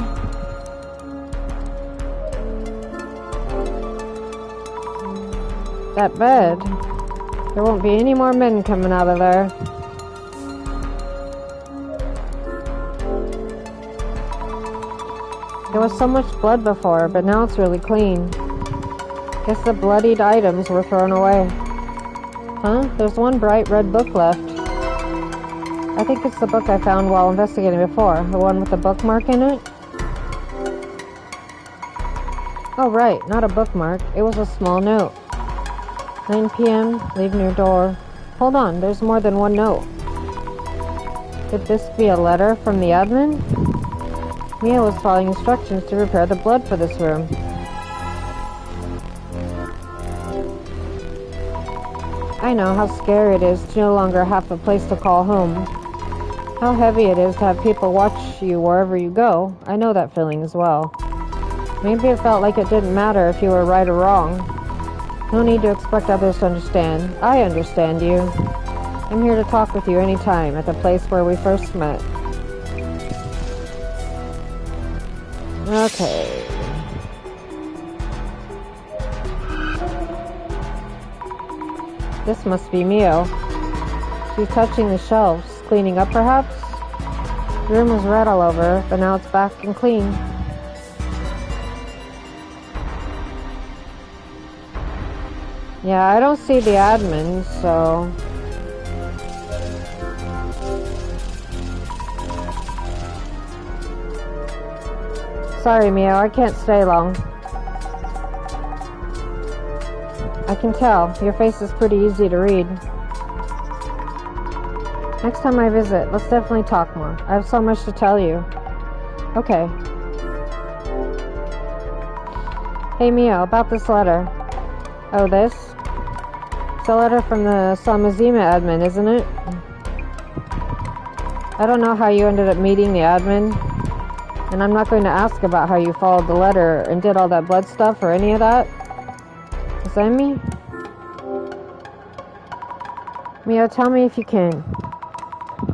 S1: That bed. There won't be any more men coming out of there. There was so much blood before, but now it's really clean. Guess the bloodied items were thrown away. Huh? There's one bright red book left. I think it's the book I found while investigating before. The one with the bookmark in it? Oh right, not a bookmark. It was a small note. 9 p.m., leave near door. Hold on, there's more than one note. Could this be a letter from the admin? Mia was following instructions to repair the blood for this room. I know how scary it is to no longer have a place to call home. How heavy it is to have people watch you wherever you go. I know that feeling as well. Maybe it felt like it didn't matter if you were right or wrong. No need to expect others to understand. I understand you. I'm here to talk with you anytime at the place where we first met. Okay. This must be Mio. She's touching the shelves, cleaning up perhaps? The room was red all over, but now it's back and clean. Yeah, I don't see the admin, so... Sorry, Mio, I can't stay long. I can tell. Your face is pretty easy to read. Next time I visit, let's definitely talk more. I have so much to tell you. Okay. Hey, Mio, about this letter. Oh, this? It's a letter from the Samazima admin, isn't it? I don't know how you ended up meeting the admin, and I'm not going to ask about how you followed the letter and did all that blood stuff or any of that. Is that me? Mio, tell me if you can.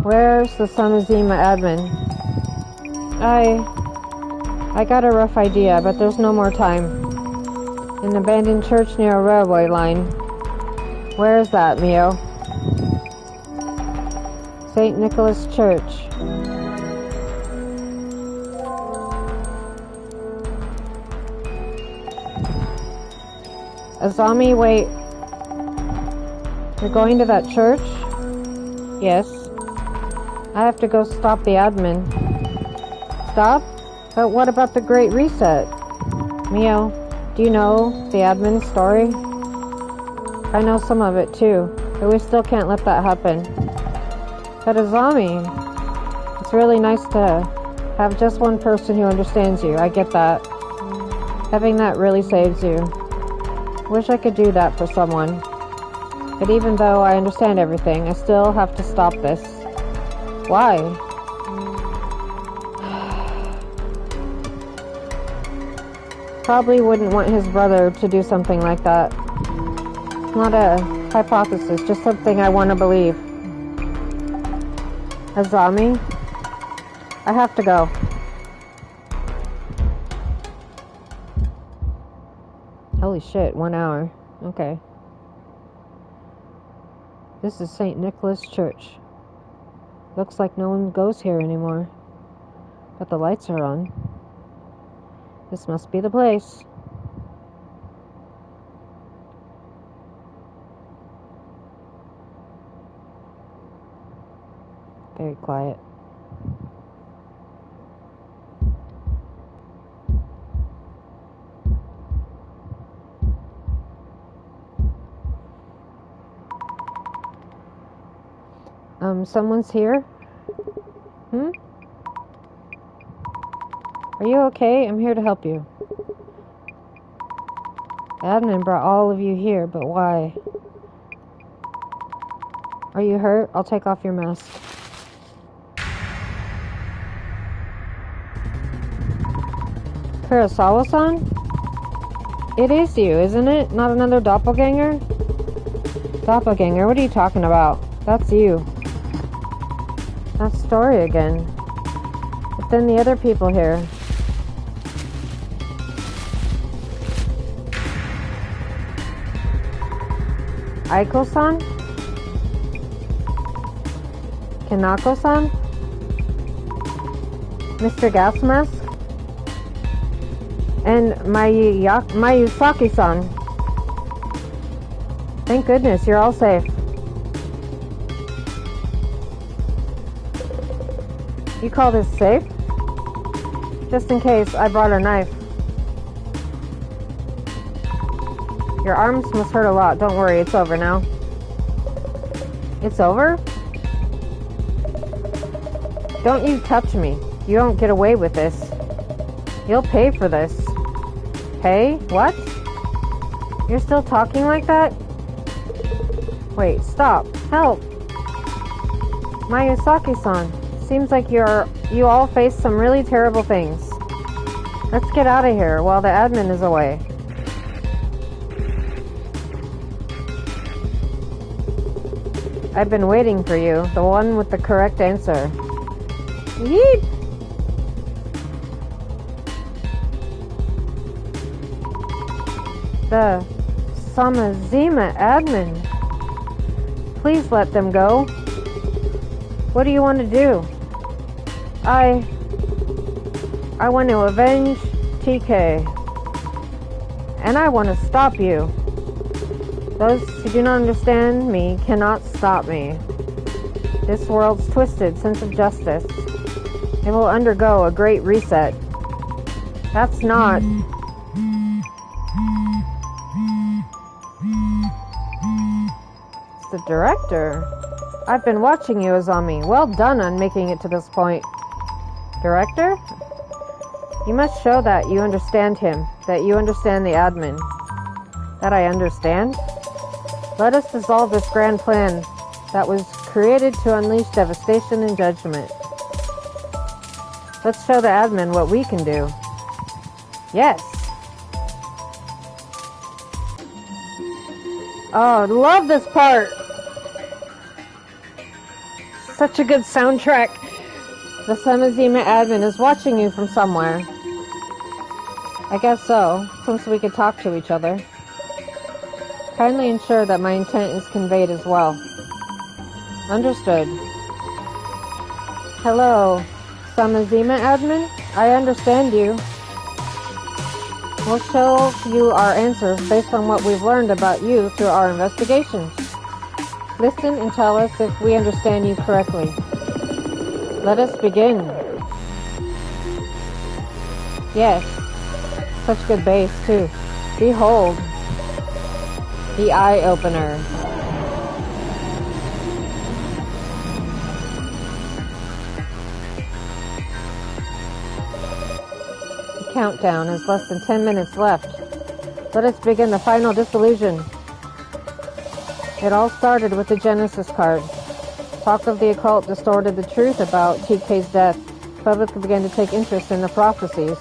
S1: Where's the Samazima admin? I got a rough idea, but there's no more time. An abandoned church near a railway line. Where is that, Mio? St. Nicholas Church. Azami, wait. You're going to that church? Yes. I have to go stop the admin. Stop? But what about the Great Reset? Mio, do you know the admin story? I know some of it too, but we still can't let that happen. But Azami, it's really nice to have just one person who understands you. I get that. Having that really saves you. Wish I could do that for someone. But even though I understand everything, I still have to stop this. Why? Probably wouldn't want his brother to do something like that. It's not a hypothesis, just something I want to believe. Azami? I have to go. Holy shit, 1 hour. Okay. This is St. Nicholas Church. Looks like no one goes here anymore. But the lights are on. This must be the place. Very quiet. Someone's here? Hmm? Are you okay? I'm here to help you. Admin brought all of you here, but why? Are you hurt? I'll take off your mask. Kurosawa-san? It is you, isn't it? Not another doppelganger? Doppelganger? What are you talking about? That's you. That story again. But then the other people here. Aiko-san? Kanako-san? Mr. Gas Mask? And Mayusaki-san. Thank goodness, you're all safe. You call this safe? Just in case, I brought a knife. Your arms must hurt a lot. Don't worry, it's over now. It's over? Don't you touch me. You don't get away with this. You'll pay for this. Pay? What? You're still talking like that? Wait, stop. Help. Mayusaki-san. Seems like you all face some really terrible things. Let's get out of here while the admin is away. I've been waiting for you, the one with the correct answer. Yeep! The Samazima admin. Please let them go. What do you want to do? I want to avenge TK. And I want to stop you. Those who do not understand me cannot stop me. This world's twisted sense of justice. It will undergo a great reset. That's not... It's the director. I've been watching you, Azami. Well done on making it to this point. Director? You must show that you understand him, that you understand the admin. That I understand? Let us dissolve this grand plan that was created to unleash devastation and judgment. Let's show the admin what we can do. Yes! Oh, I love this part! Such a good soundtrack. The Samazima admin is watching you from somewhere. I guess so, since we could talk to each other. Kindly ensure that my intent is conveyed as well. Understood. Hello, Samazima admin? I understand you. We'll show you our answers based on what we've learned about you through our investigations. Listen and tell us if we understand you correctly. Let us begin. Yes. Such good bass, too. Behold. The eye-opener. The countdown is less than 10 minutes left. Let us begin the final dissolution. It all started with the Genesis card. Talk of the occult distorted the truth about TK's death. The public began to take interest in the prophecies.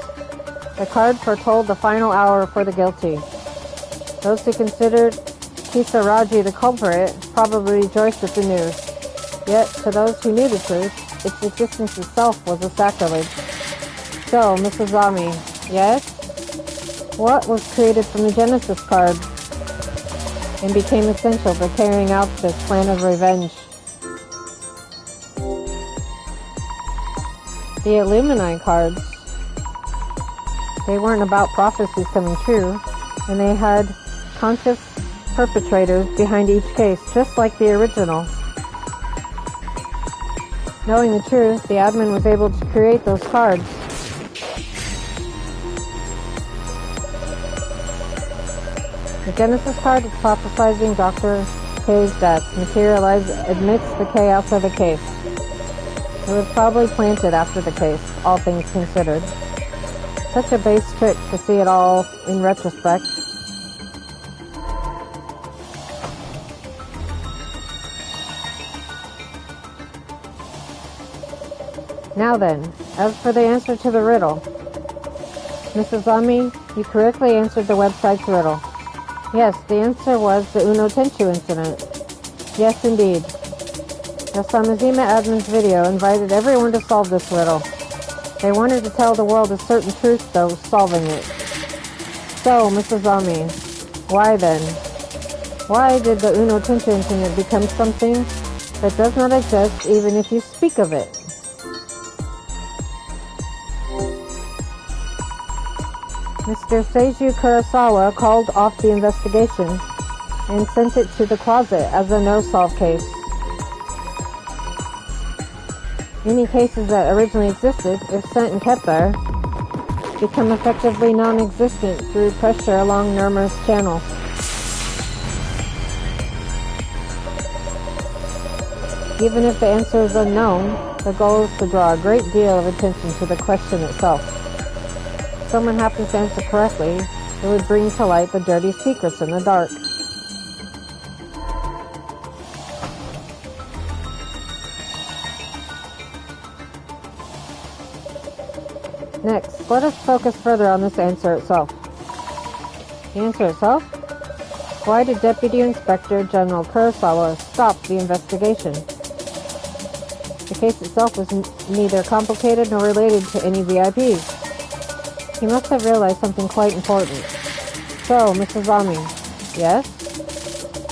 S1: The card foretold the final hour for the guilty. Those who considered Kisaragi the culprit probably rejoiced at the news. Yet, to those who knew the truth, its existence itself was a sacrilege. So, Mrs. Zami, yes? What was created from the Genesis card and became essential for carrying out this plan of revenge? The Illuminati cards. They weren't about prophecies coming true, and they had conscious perpetrators behind each case, just like the original. Knowing the truth, the admin was able to create those cards. The Genesis card is prophesizing Dr. K's death, materialized amidst the chaos of the case. It was probably planted after the case, all things considered. Such a base trick to see it all in retrospect. Now then, as for the answer to the riddle. Mrs. Ami, you correctly answered the website's riddle. Yes, the answer was the Uno Tenchu incident. Yes, indeed. The Samazima admin's video invited everyone to solve this riddle. They wanted to tell the world a certain truth, though, solving it. So, Mrs. Ami, why then? Why did the Uno Tenchu incident become something that does not exist even if you speak of it? Mr. Seiju Kurosawa called off the investigation and sent it to the closet as a no-solve case. Any cases that originally existed, if sent and kept there, become effectively non-existent through pressure along numerous channels. Even if the answer is unknown, the goal is to draw a great deal of attention to the question itself. If someone happens to answer correctly, it would bring to light the dirty secrets in the dark. Next, let us focus further on this answer itself. The answer itself? Why did Deputy Inspector General Kurosawa stop the investigation? The case itself was neither complicated nor related to any VIPs. He must have realized something quite important. So, Mrs. Ami, yes?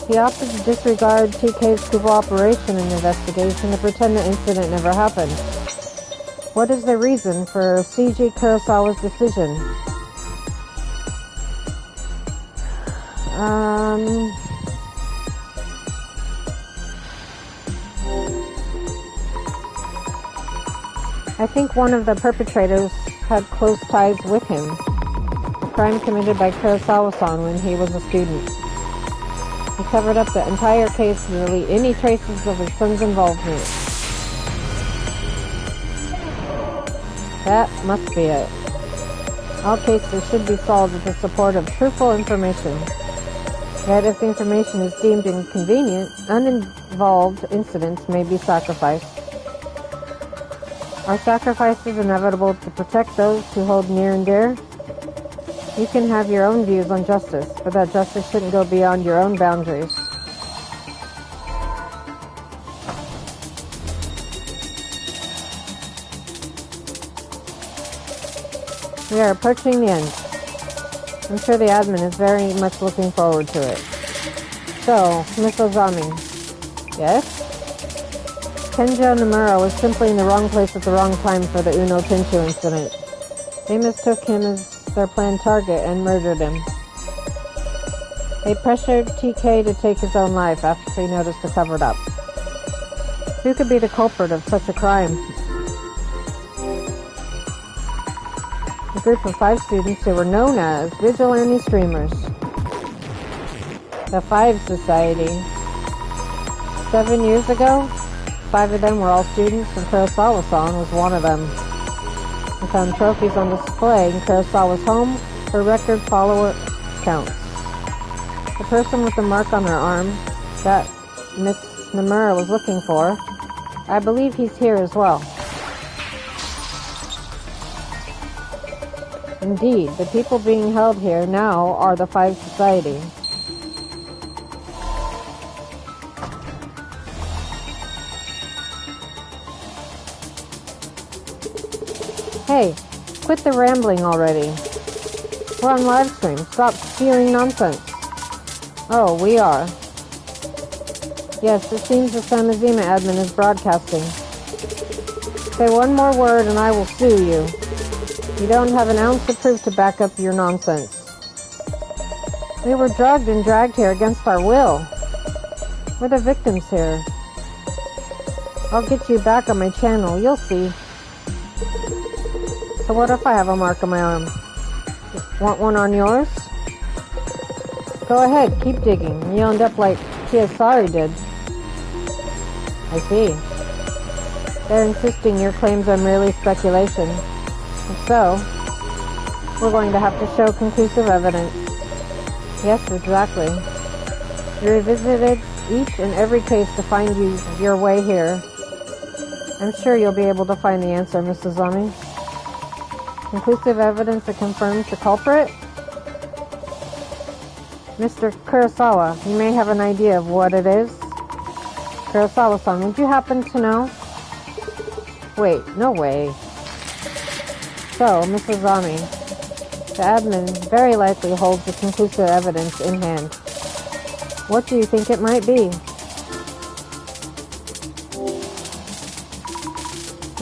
S1: He opted to disregard TK's cooperation in the investigation and pretend the incident never happened. What is the reason for CG Kurosawa's decision? I think one of the perpetrators had close ties with him. A crime committed by Kurosawa-san when he was a student. He covered up the entire case to delete any traces of his son's involvement. That must be it. All cases should be solved with the support of truthful information. Yet if the information is deemed inconvenient, uninvolved incidents may be sacrificed. Are sacrifices inevitable to protect those who hold near and dear? You can have your own views on justice, but that justice shouldn't go beyond your own boundaries. We are approaching the end. I'm sure the admin is very much looking forward to it. So, Miss Ozami. Yes? Kenjo Nomura was simply in the wrong place at the wrong time for the Uno Tenchu incident. They mistook him as their planned target and murdered him. They pressured TK to take his own life after he noticed the covered-up. Who could be the culprit of such a crime? A group of 5 students who were known as vigilante streamers. The Five Society. 7 years ago, 5 of them were all students, and Kurosawa-san was one of them. We found trophies on display in Kurosawa's home for record follower counts. The person with the mark on their arm that Miss Nomura was looking for, I believe he's here as well. Indeed, the people being held here now are the Five Society. Hey, quit the rambling already. We're on live stream. Stop spewing nonsense. Oh, we are. Yes, it seems the Samazima admin is broadcasting. Say one more word and I will sue you. You don't have an ounce of proof to back up your nonsense. We were drugged and dragged here against our will. We're the victims here. I'll get you back on my channel, you'll see. So what if I have a mark on my arm? Want one on yours? Go ahead, keep digging. You'll end up like Chiasari did. I see. They're insisting your claims are merely speculation. If so, we're going to have to show conclusive evidence. Yes, exactly. You revisited each and every case to find your way here. I'm sure you'll be able to find the answer, Mrs. Zami. Conclusive evidence that confirms the culprit? Mr. Kurosawa, you may have an idea of what it is. Kurosawa-san, would you happen to know? Wait, no way. So, Mrs. Zami, the admin very likely holds the conclusive evidence in hand. What do you think it might be?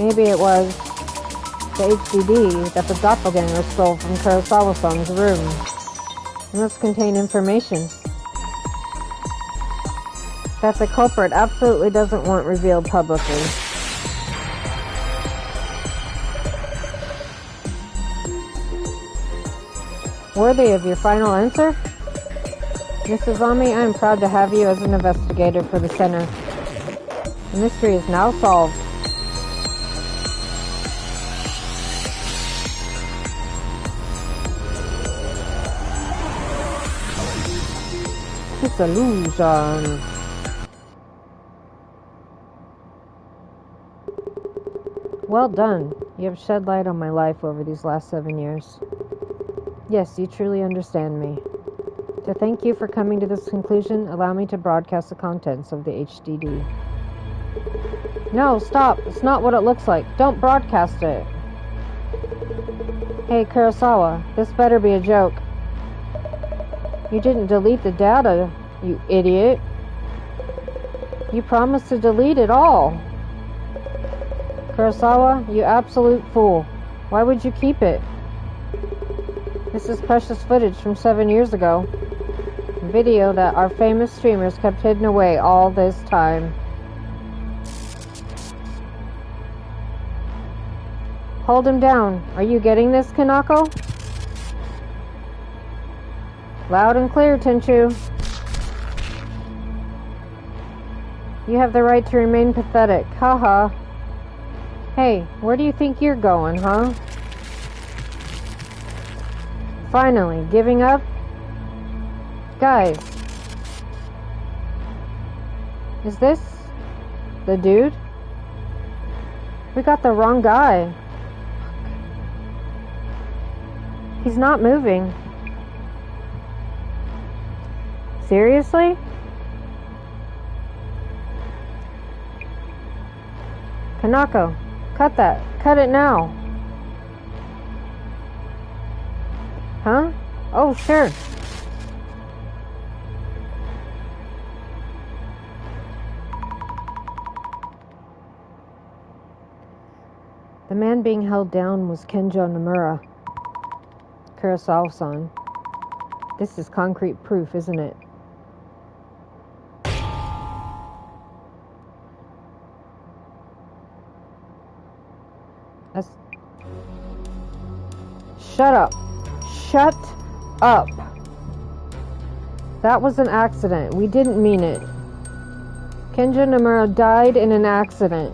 S1: Maybe it was the HDD that the doppelganger stole from Kurosawa-san's room. It must contain information that the culprit absolutely doesn't want revealed publicly. Worthy of your final answer? Mrs. Zami, I am proud to have you as an investigator for the center. The mystery is now solved. Dissolution. Well done. You have shed light on my life over these last 7 years. Yes, you truly understand me. To thank you for coming to this conclusion, allow me to broadcast the contents of the HDD. No, stop. It's not what it looks like. Don't broadcast it. Hey, Kurosawa, this better be a joke. You didn't delete the data, you idiot. You promised to delete it all. Kurosawa, you absolute fool. Why would you keep it? This is precious footage from 7 years ago. Video that our famous streamers kept hidden away all this time. Hold him down. Are you getting this, Kanako? Loud and clear, Tenchu. You have the right to remain pathetic. Haha. Hey, where do you think you're going, huh? Finally, giving up? Guys. Is this the dude? We got the wrong guy. He's not moving. Seriously? Kanako, cut that. Cut it now. Huh? Oh, sure. The man being held down was Kenjo Nomura. Kurosawa-san. This is concrete proof, isn't it? Shut up. Shut up. That was an accident. We didn't mean it. Kenjo Nomura died in an accident.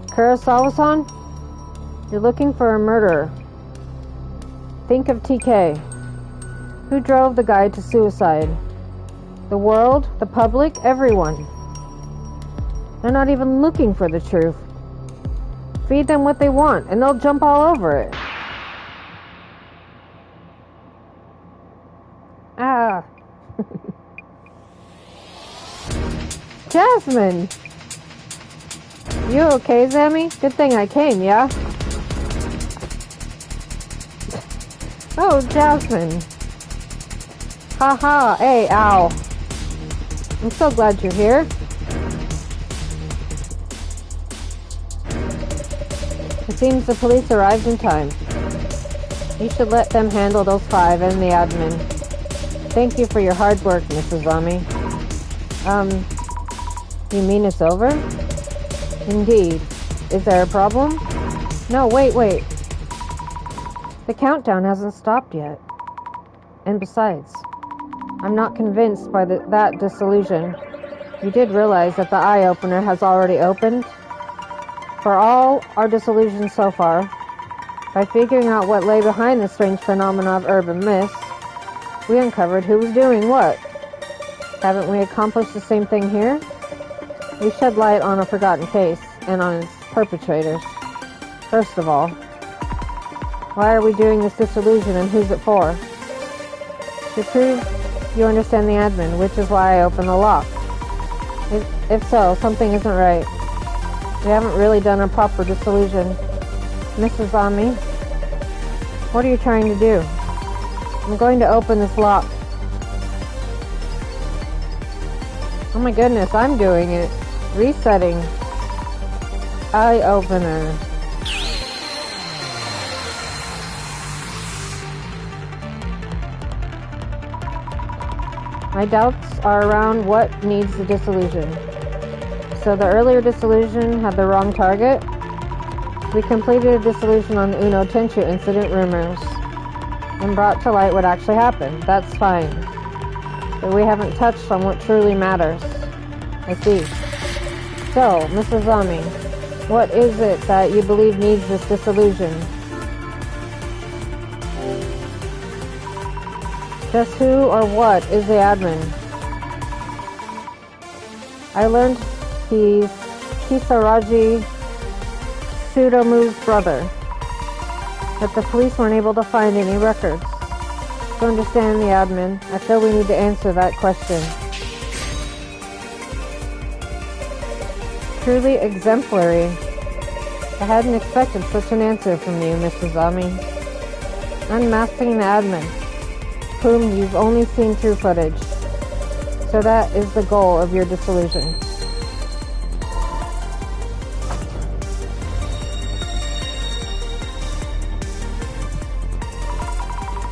S1: Kurosawa-san? You're looking for a murderer. Think of TK. Who drove the guy to suicide? The world, the public, everyone. They're not even looking for the truth. Feed them what they want, and they'll jump all over it. Ah. Jasmine! You okay, Zammy? Good thing I came, yeah? Oh, Jasmine. Haha, hey, ow. I'm so glad you're here. It seems the police arrived in time. You should let them handle those 5 and the admin. Thank you for your hard work, Mrs. Ami. You mean it's over? Indeed. Is there a problem? No, wait. The countdown hasn't stopped yet. And besides, I'm not convinced by that dissolution. You did realize that the eye-opener has already opened? For all our disillusions so far, by figuring out what lay behind the strange phenomena of urban myths, we uncovered who was doing what. Haven't we accomplished the same thing here? We shed light on a forgotten case, and on its perpetrators. First of all, why are we doing this disillusion, and who's it for? To prove you understand the admin, which is why I opened the lock. If so, something isn't right. We haven't really done a proper dissolution. Mrs. Ami, what are you trying to do? I'm going to open this lock. Oh my goodness, I'm doing it. Resetting. Eye opener. My doubts are around what needs the dissolution. So the earlier dissolution had the wrong target? We completed a dissolution on the Uno Tenchu incident rumors and brought to light what actually happened. That's fine. But we haven't touched on what truly matters. I see. So, Mrs. Ami, what is it that you believe needs this dissolution? Just who or what is the admin? I learned he's Kisaragi Tsutomu's brother, but the police weren't able to find any records. To understand the admin, I feel we need to answer that question. Truly exemplary. I hadn't expected such an answer from you, Mrs. Ami. Unmasking the admin, whom you've only seen through footage. So that is the goal of your dissolution.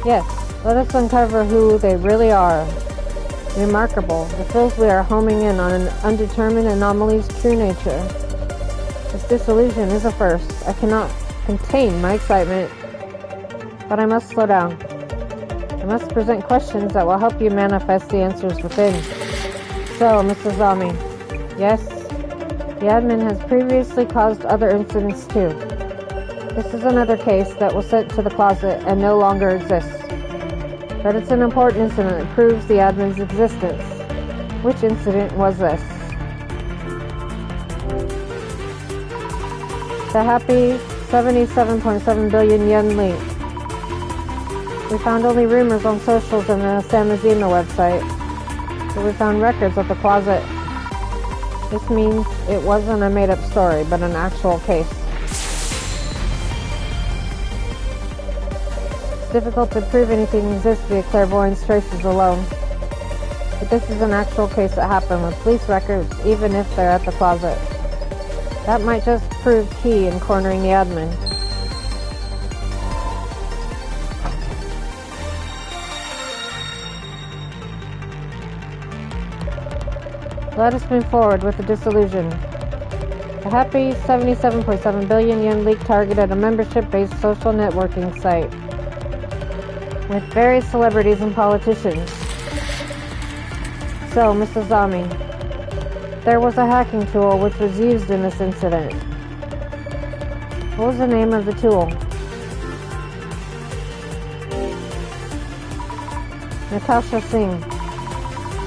S1: Yes, let us uncover who they really are. Remarkable. It feels we are homing in on an undetermined anomaly's true nature. This dissolution is a first. I cannot contain my excitement. But I must slow down. I must present questions that will help you manifest the answers within. So, Mrs. Zami, yes, the admin has previously caused other incidents too. This is another case that was sent to the closet and no longer exists. But it's an important incident that proves the admin's existence. Which incident was this? The happy 77.7 billion yen leak. We found only rumors on socials and the Samazima website, but we found records at the closet. This means it wasn't a made-up story, but an actual case. It's difficult to prove anything exists via clairvoyance traces alone, but this is an actual case that happened with police records, even if they're at the closet. That might just prove key in cornering the admin. Let us move forward with the dissolution. The happy 77.7 billion yen leak targeted a membership-based social networking site with various celebrities and politicians. So, Mrs. Zami, there was a hacking tool which was used in this incident. What was the name of the tool? Natasha Singh,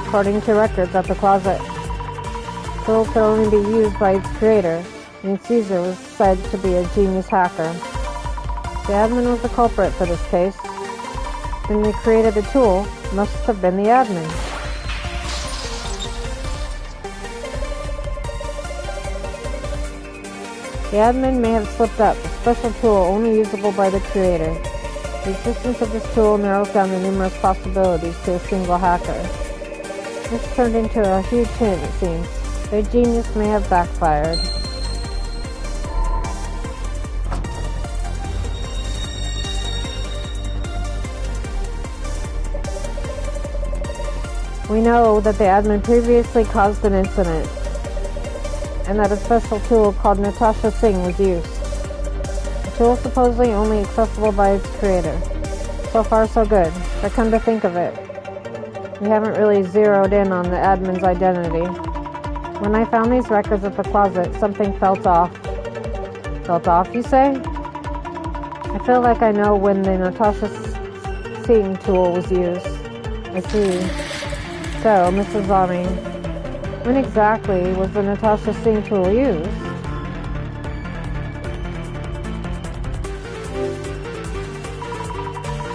S1: according to records at the closet. The tool could only be used by its creator, and its user was said to be a genius hacker. The admin was the culprit for this case, and the creator of the tool must have been the admin. The admin may have slipped up, a special tool only usable by the creator. The existence of this tool narrows down the numerous possibilities to a single hacker. This turned into a huge hint, it seems. Their genius may have backfired. We know that the admin previously caused an incident, and that a special tool called Natasha Singh was used. The tool is supposedly only accessible by its creator. So far so good, but come to think of it, we haven't really zeroed in on the admin's identity. When I found these records at the closet, something felt off. Felt off, you say? I feel like I know when the Natasha Singh tool was used. I see. So, Mrs. Zami, when exactly was the Natasha Singh tool used?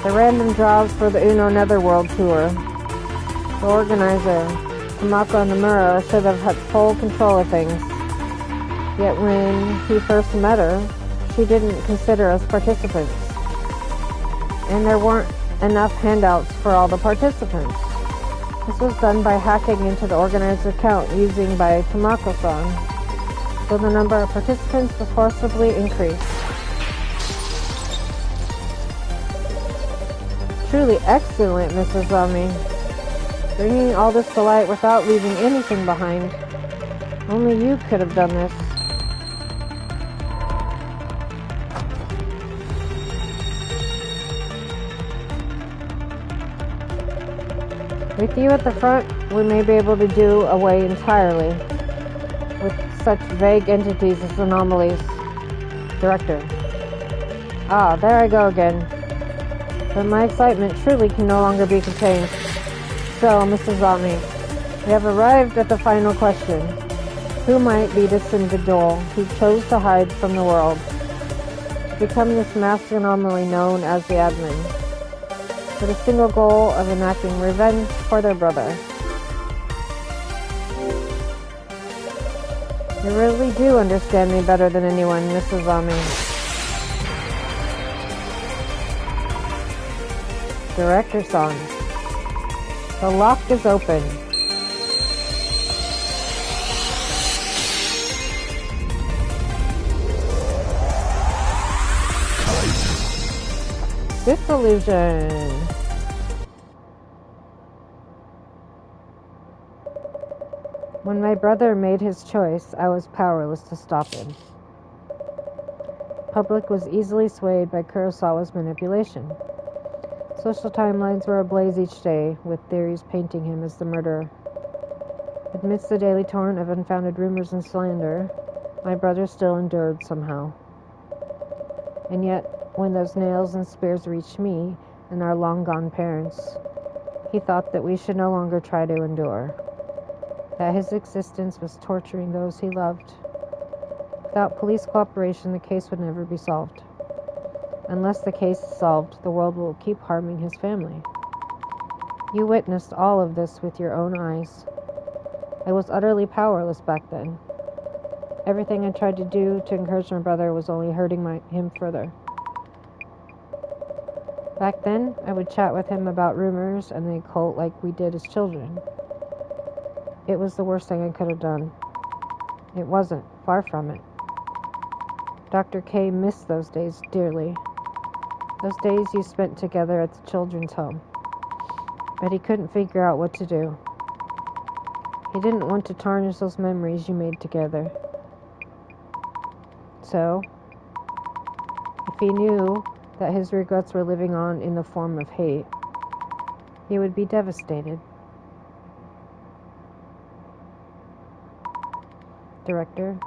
S1: The random draws for the Uno Netherworld tour. The organizer, Tamako Nomura, should have had full control of things. Yet when he first met her, she didn't consider us participants. And there weren't enough handouts for all the participants. This was done by hacking into the organizer's account using by Tamako-san, so the number of participants was forcibly increased. Truly excellent, Mrs. Zami. Bringing all this to light without leaving anything behind. Only you could have done this. With you at the front, we may be able to do away entirely with such vague entities as anomalies. Director. Ah, there I go again. But my excitement truly can no longer be contained. So, Mrs. Zami, we have arrived at the final question. Who might be this individual who chose to hide from the world, to become this masked anomaly known as the admin, with a single goal of enacting revenge for their brother? You really do understand me better than anyone, Mrs. Zami. Director-san, the lock is open. Dissolution. When my brother made his choice, I was powerless to stop him. public was easily swayed by Kurosawa's manipulation. Social timelines were ablaze each day, with theories painting him as the murderer. Amidst the daily torrent of unfounded rumors and slander, my brother still endured somehow. And yet, when those nails and spears reached me and our long-gone parents, he thought that we should no longer try to endure, that his existence was torturing those he loved. Without police cooperation, the case would never be solved. Unless the case is solved, the world will keep harming his family. You witnessed all of this with your own eyes. I was utterly powerless back then. Everything I tried to do to encourage my brother was only hurting him further. Back then, I would chat with him about rumors and the occult like we did as children. It was the worst thing I could have done. It wasn't, far from it. Dr. K missed those days dearly. Those days you spent together at the children's home. But he couldn't figure out what to do. He didn't want to tarnish those memories you made together. So, if he knew that his regrets were living on in the form of hate, he would be devastated. Director,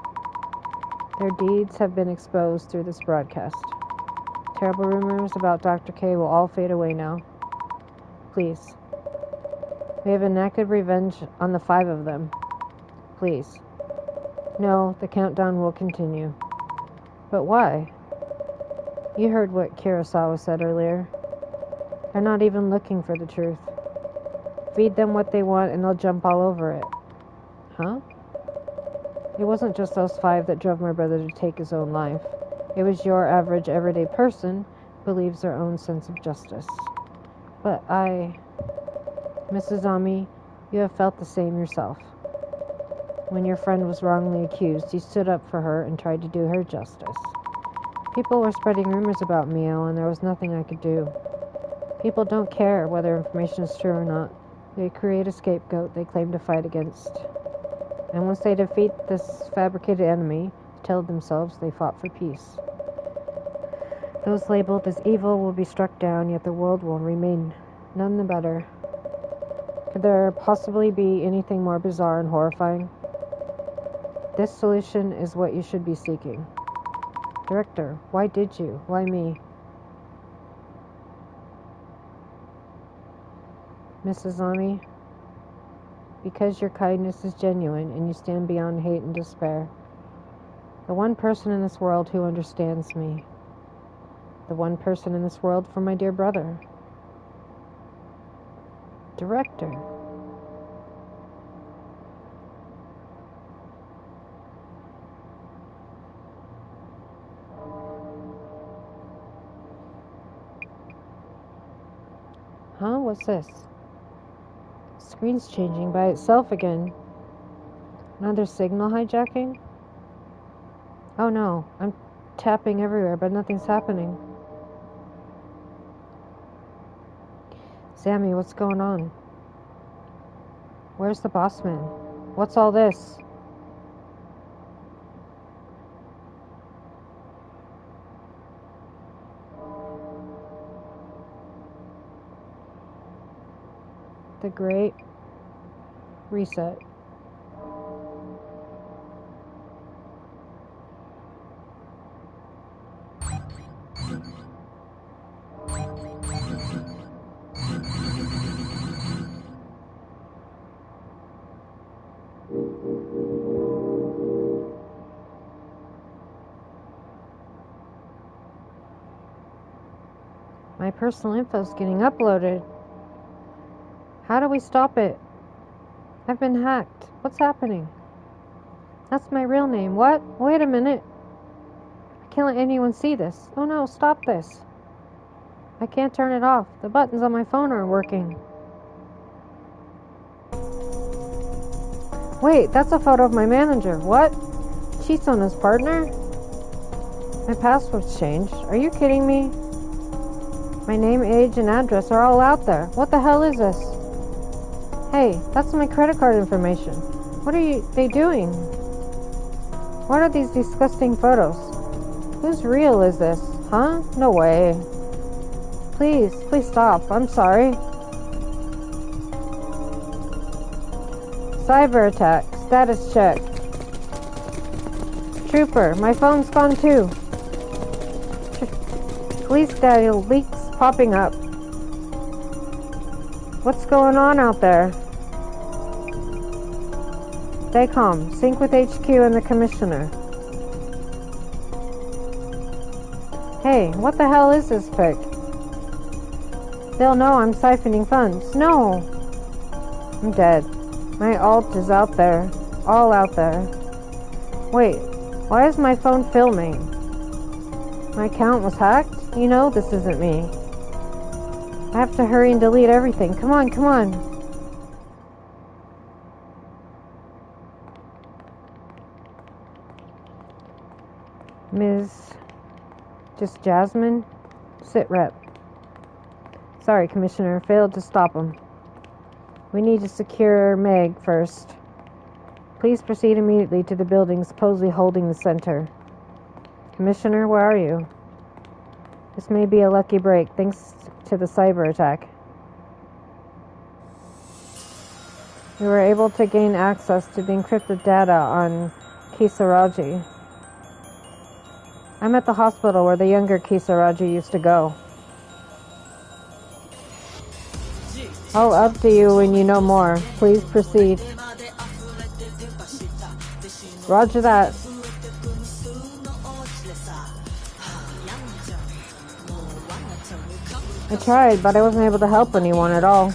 S1: their deeds have been exposed through this broadcast. Terrible rumors about Dr. K will all fade away now. Please. We have enacted revenge on the 5 of them. Please. No, the countdown will continue. But why? You heard what Kurosawa said earlier. They're not even looking for the truth. Feed them what they want and they'll jump all over it. Huh? It wasn't just those 5 that drove my brother to take his own life. It was your average, everyday person who believes their own sense of justice. But Mrs. Ami, you have felt the same yourself. When your friend was wrongly accused, you stood up for her and tried to do her justice. People were spreading rumors about Mio, and there was nothing I could do. People don't care whether information is true or not. They create a scapegoat they claim to fight against. And once they defeat this fabricated enemy, they tell themselves they fought for peace. Those labeled as evil will be struck down, yet the world will remain none the better. Could there possibly be anything more bizarre and horrifying? This solution is what you should be seeking. Director, why did you? Why me? Mrs. Ami, because your kindness is genuine and you stand beyond hate and despair. The one person in this world who understands me. The one person in this world for my dear brother. Director. Huh? What's this? Screen's changing by itself again. Another signal hijacking? Oh no, I'm tapping everywhere, but nothing's happening. Sammy, what's going on? Where's the boss man? What's all this? The Great Reset. My personal info's getting uploaded. How do we stop it? I've been hacked. What's happening? That's my real name. What? Wait a minute. I can't let anyone see this. Oh no, stop this. I can't turn it off. The buttons on my phone aren't working. Wait, that's a photo of my manager. What? Cheats on his partner? My password's changed. Are you kidding me? My name, age, and address are all out there. What the hell is this? Hey, that's my credit card information. What are they doing? What are these disgusting photos? Whose reel is this? Huh? No way. Please stop. I'm sorry. Cyber attack. Status check. Trooper, my phone's gone too. Police data leaks popping up. What's going on out there? Stay calm. Sync with HQ and the commissioner. Hey, what the hell is this pic? They'll know I'm siphoning funds. No! I'm dead. My alt is out there. All out there. Wait, why is my phone filming? My account was hacked? You know this isn't me. I have to hurry and delete everything. Come on, come on. Just Jasmine? Sit rep. Sorry, Commissioner. Failed to stop him. We need to secure Meg first. Please proceed immediately to the building supposedly holding the center. Commissioner, where are you? This may be a lucky break, thanks to the cyber attack. We were able to gain access to the encrypted data on Kisaragi. I'm at the hospital where the younger Kisaragi used to go. I'll update you when you know more. Please proceed. Roger that. I tried, but I wasn't able to help anyone at all.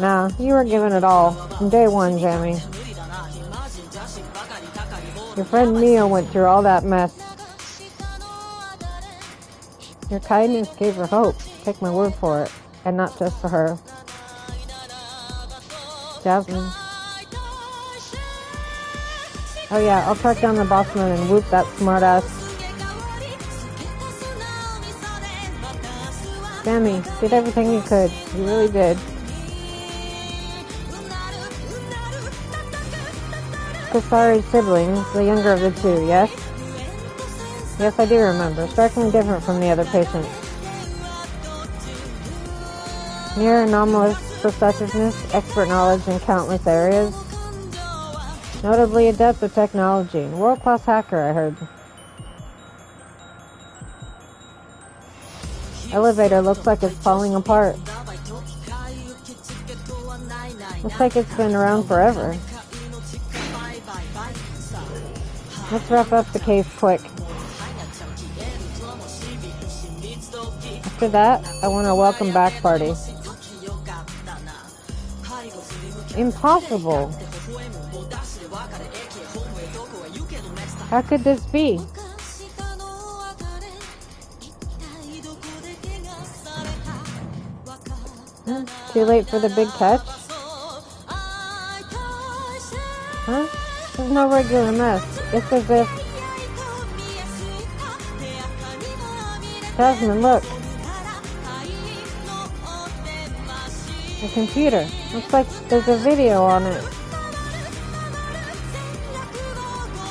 S1: Nah, you were given it all. From day one, Jamie. Your friend Mia went through all that mess. Your kindness gave her hope. Take my word for it. And not just for her. Jasmine. Oh yeah, I'll track down the bossman and whoop that smartass. Sammy, did everything you could. You really did. Kasari's siblings, the younger of the two, yes? Yes, I do remember. Starkly different from the other patients. Near anomalous possessiveness, expert knowledge in countless areas. Notably adept at technology. World-class hacker, I heard. Elevator looks like it's falling apart. Looks like it's been around forever. Let's wrap up the case quick. After that, I want a welcome back party. Impossible. How could this be? Too late for the big catch? Huh? This is no regular mess. It's as if... Jasmine, look. The computer. Looks like there's a video on it.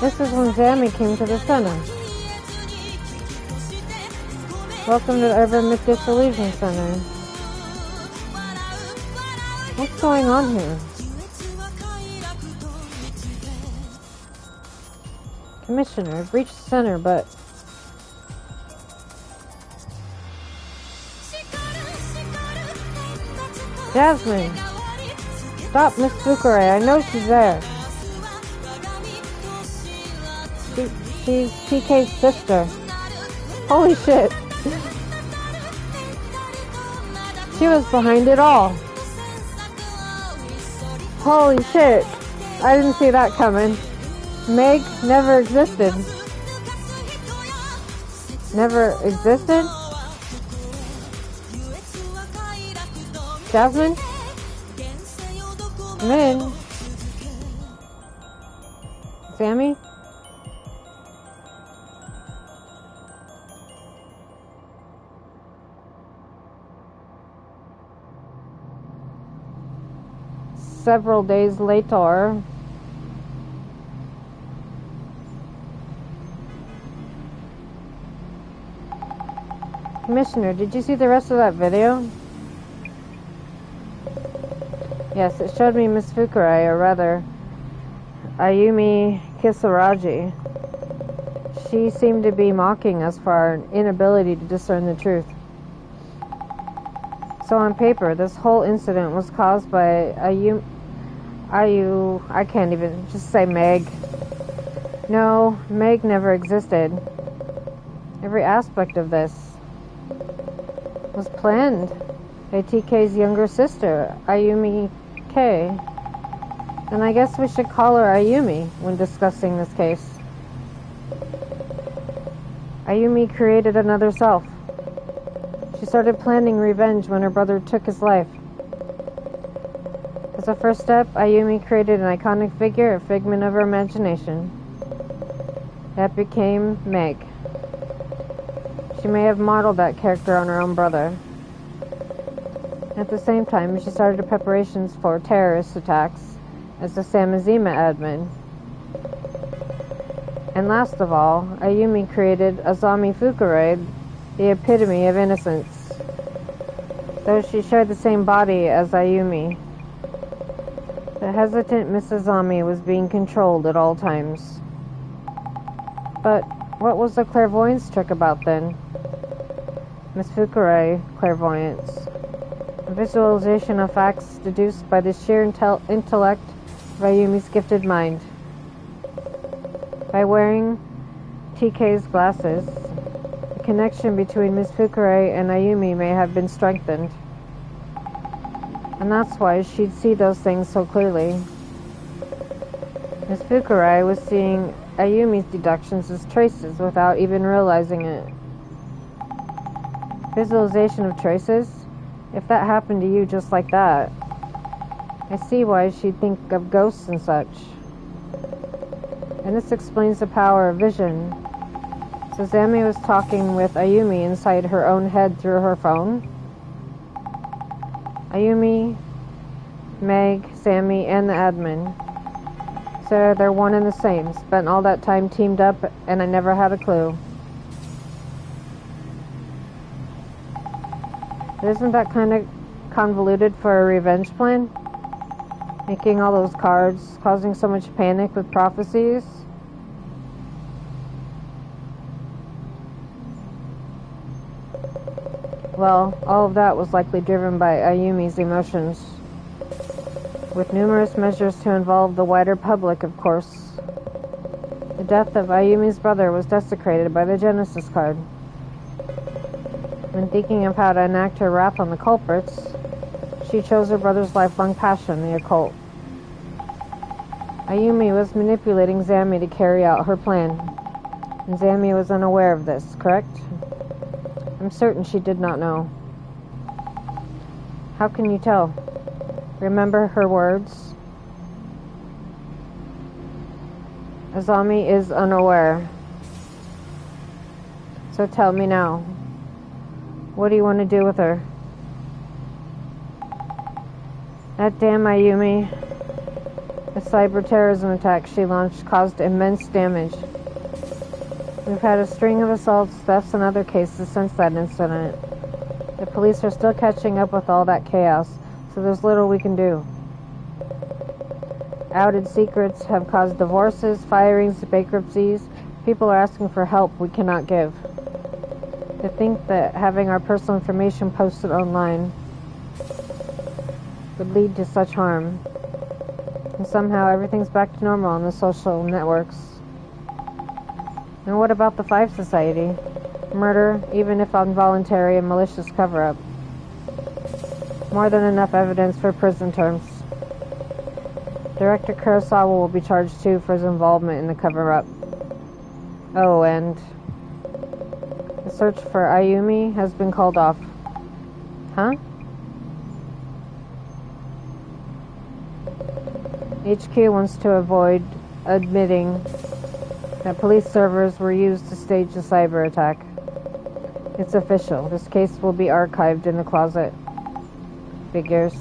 S1: This is when Jamie came to the center. Welcome to the Urban Myth Dissolution Center. What's going on here? Commissioner, I've reached the center, but... Jasmine! Stop, Miss Bukure, I know she's there. She's TK's sister. Holy shit! She was behind it all. Holy shit! I didn't see that coming. Meg never existed. Never existed? Jasmine? Come in. Sammy? Several days later, Commissioner, did you see the rest of that video? Yes, it showed me Miss Fukurai, or rather, Ayumi Kisaragi. She seemed to be mocking us for our inability to discern the truth. So on paper, this whole incident was caused by I can't even just say Meg. No, Meg never existed. Every aspect of this was planned by TK's younger sister, Ayumi K. And I guess we should call her Ayumi when discussing this case. Ayumi created another self. She started planning revenge when her brother took his life. As a first step, Ayumi created an iconic figure, a figment of her imagination. That became Meg. She may have modeled that character on her own brother. At the same time, she started preparations for terrorist attacks as the Samazima admin. And last of all, Ayumi created Azami Fukurai, the epitome of innocence. Though she shared the same body as Ayumi, the hesitant Miss Azami was being controlled at all times. But what was the clairvoyance trick about then? Miss Fukurai, clairvoyance. A visualization of facts deduced by the sheer intellect of Ayumi's gifted mind. By wearing TK's glasses, the connection between Miss Fukurai and Ayumi may have been strengthened. And that's why she'd see those things so clearly. Miss Fukurai was seeing Ayumi's deductions as traces without even realizing it. Visualization of traces? If that happened to you just like that, I see why she'd think of ghosts and such. And this explains the power of vision. Suzami was talking with Ayumi inside her own head through her phone. Ayumi, Meg, Sammy, and the admin. So they're one and the same. Spent all that time teamed up, and I never had a clue. But isn't that kind of convoluted for a revenge plan? Making all those cards, causing so much panic with prophecies? Well, all of that was likely driven by Ayumi's emotions, with numerous measures to involve the wider public, of course. The death of Ayumi's brother was desecrated by the Genesis card. When thinking of how to enact her wrath on the culprits, she chose her brother's lifelong passion, the occult. Ayumi was manipulating Zami to carry out her plan, and Zami was unaware of this, correct? I'm certain she did not know. How can you tell? Remember her words? Azami is unaware. So tell me now. What do you want to do with her? That damn Ayumi. The cyber terrorism attack she launched caused immense damage. We've had a string of assaults, thefts, and other cases since that incident. The police are still catching up with all that chaos, so there's little we can do. Outed secrets have caused divorces, firings, bankruptcies. People are asking for help we cannot give. To think that having our personal information posted online would lead to such harm. And somehow everything's back to normal on the social networks. And what about the Five Society? Murder, even if involuntary, and malicious cover-up. More than enough evidence for prison terms. Director Kurosawa will be charged too for his involvement in the cover-up. Oh, and the search for Ayumi has been called off. Huh? HQ wants to avoid admitting that police servers were used to stage the cyber attack. It's official. This case will be archived in the closet. Figures.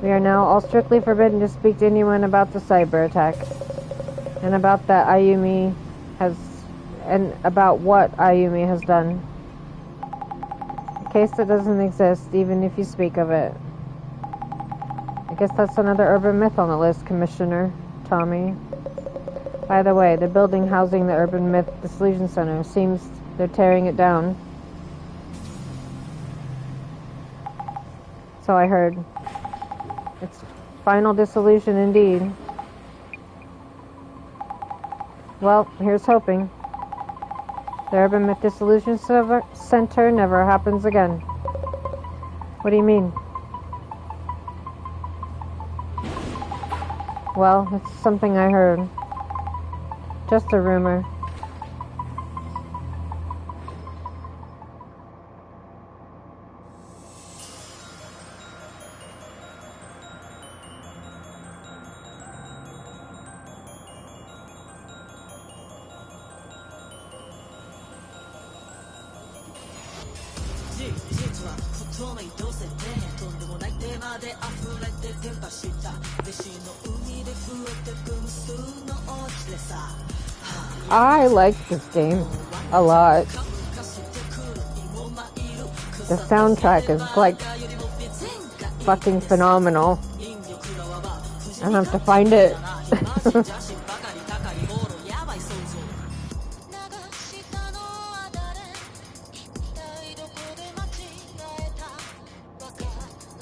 S1: We are now all strictly forbidden to speak to anyone about the cyber attack. And about that Ayumi has... and about what Ayumi has done. case that doesn't exist, even if you speak of it. I guess that's another urban myth on the list, Commissioner Tommy. By the way, the building housing the urban myth Dissolution Center seems they're tearing it down. So I heard. It's final dissolution indeed. Well, here's hoping. The urban myth Dissolution Center never happens again. What do you mean? Well, it's something I heard. Just a rumor. I like this game a lot. The soundtrack is like fucking phenomenal. I have to find it.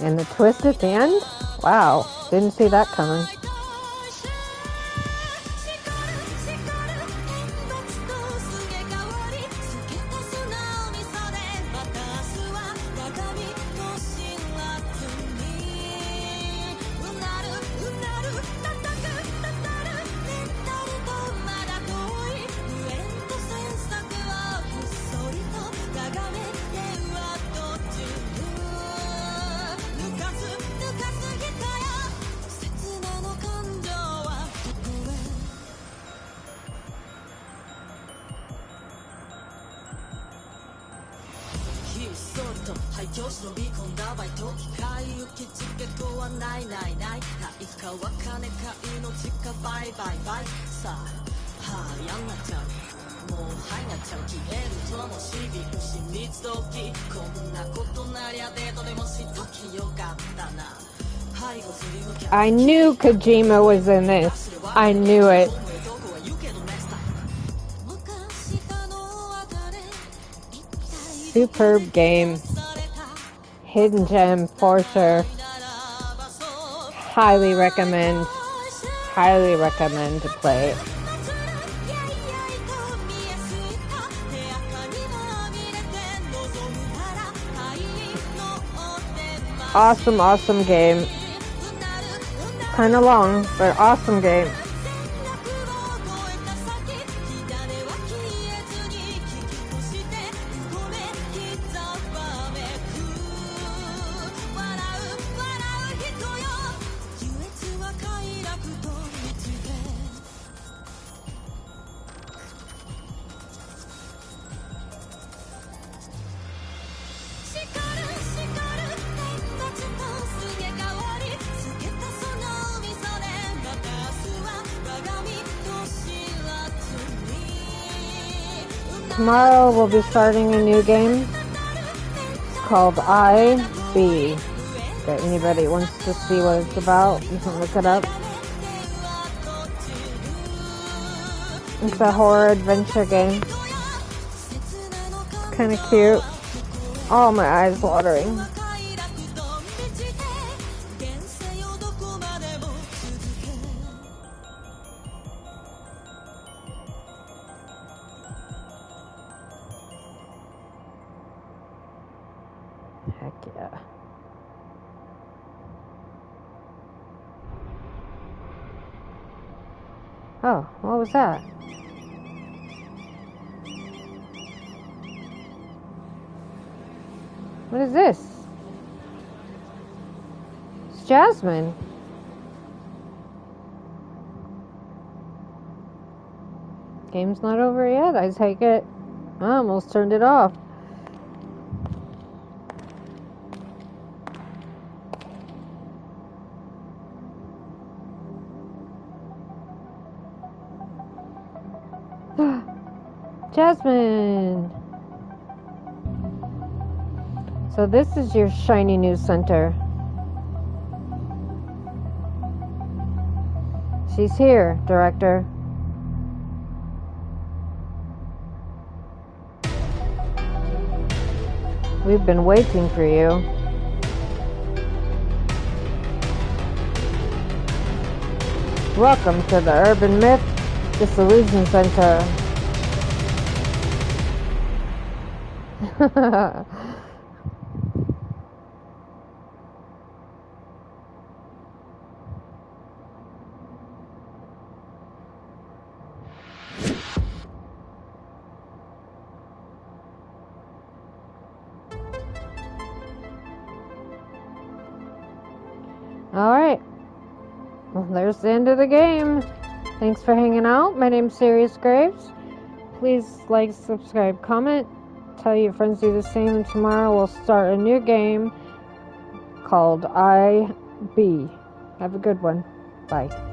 S1: And the twist at the end? Wow, didn't see that coming. I knew Kojima was in this. I knew it. Superb game. Hidden gem for sure. Highly recommend to play it. Awesome game. Kinda long, but awesome game. Tomorrow we'll be starting a new game. It's called IB. If anybody wants to see what it's about, you can look it up. It's a horror adventure game. It's kind of cute. Oh, my eyes watering. Heck yeah. Oh, what was that? What is this? It's Jasmine. Game's not over yet, I take it. I almost turned it off. Jasmine! So this is your shiny new center. She's here, Director. We've been waiting for you. Welcome to the Urban Myth Dissolution Center. Alright. Well, there's the end of the game. Thanks for hanging out. My name's Sirius Graves. Please like, subscribe, comment. Tell your friends to do the same. And tomorrow we'll start a new game called IB. Have a good one. Bye.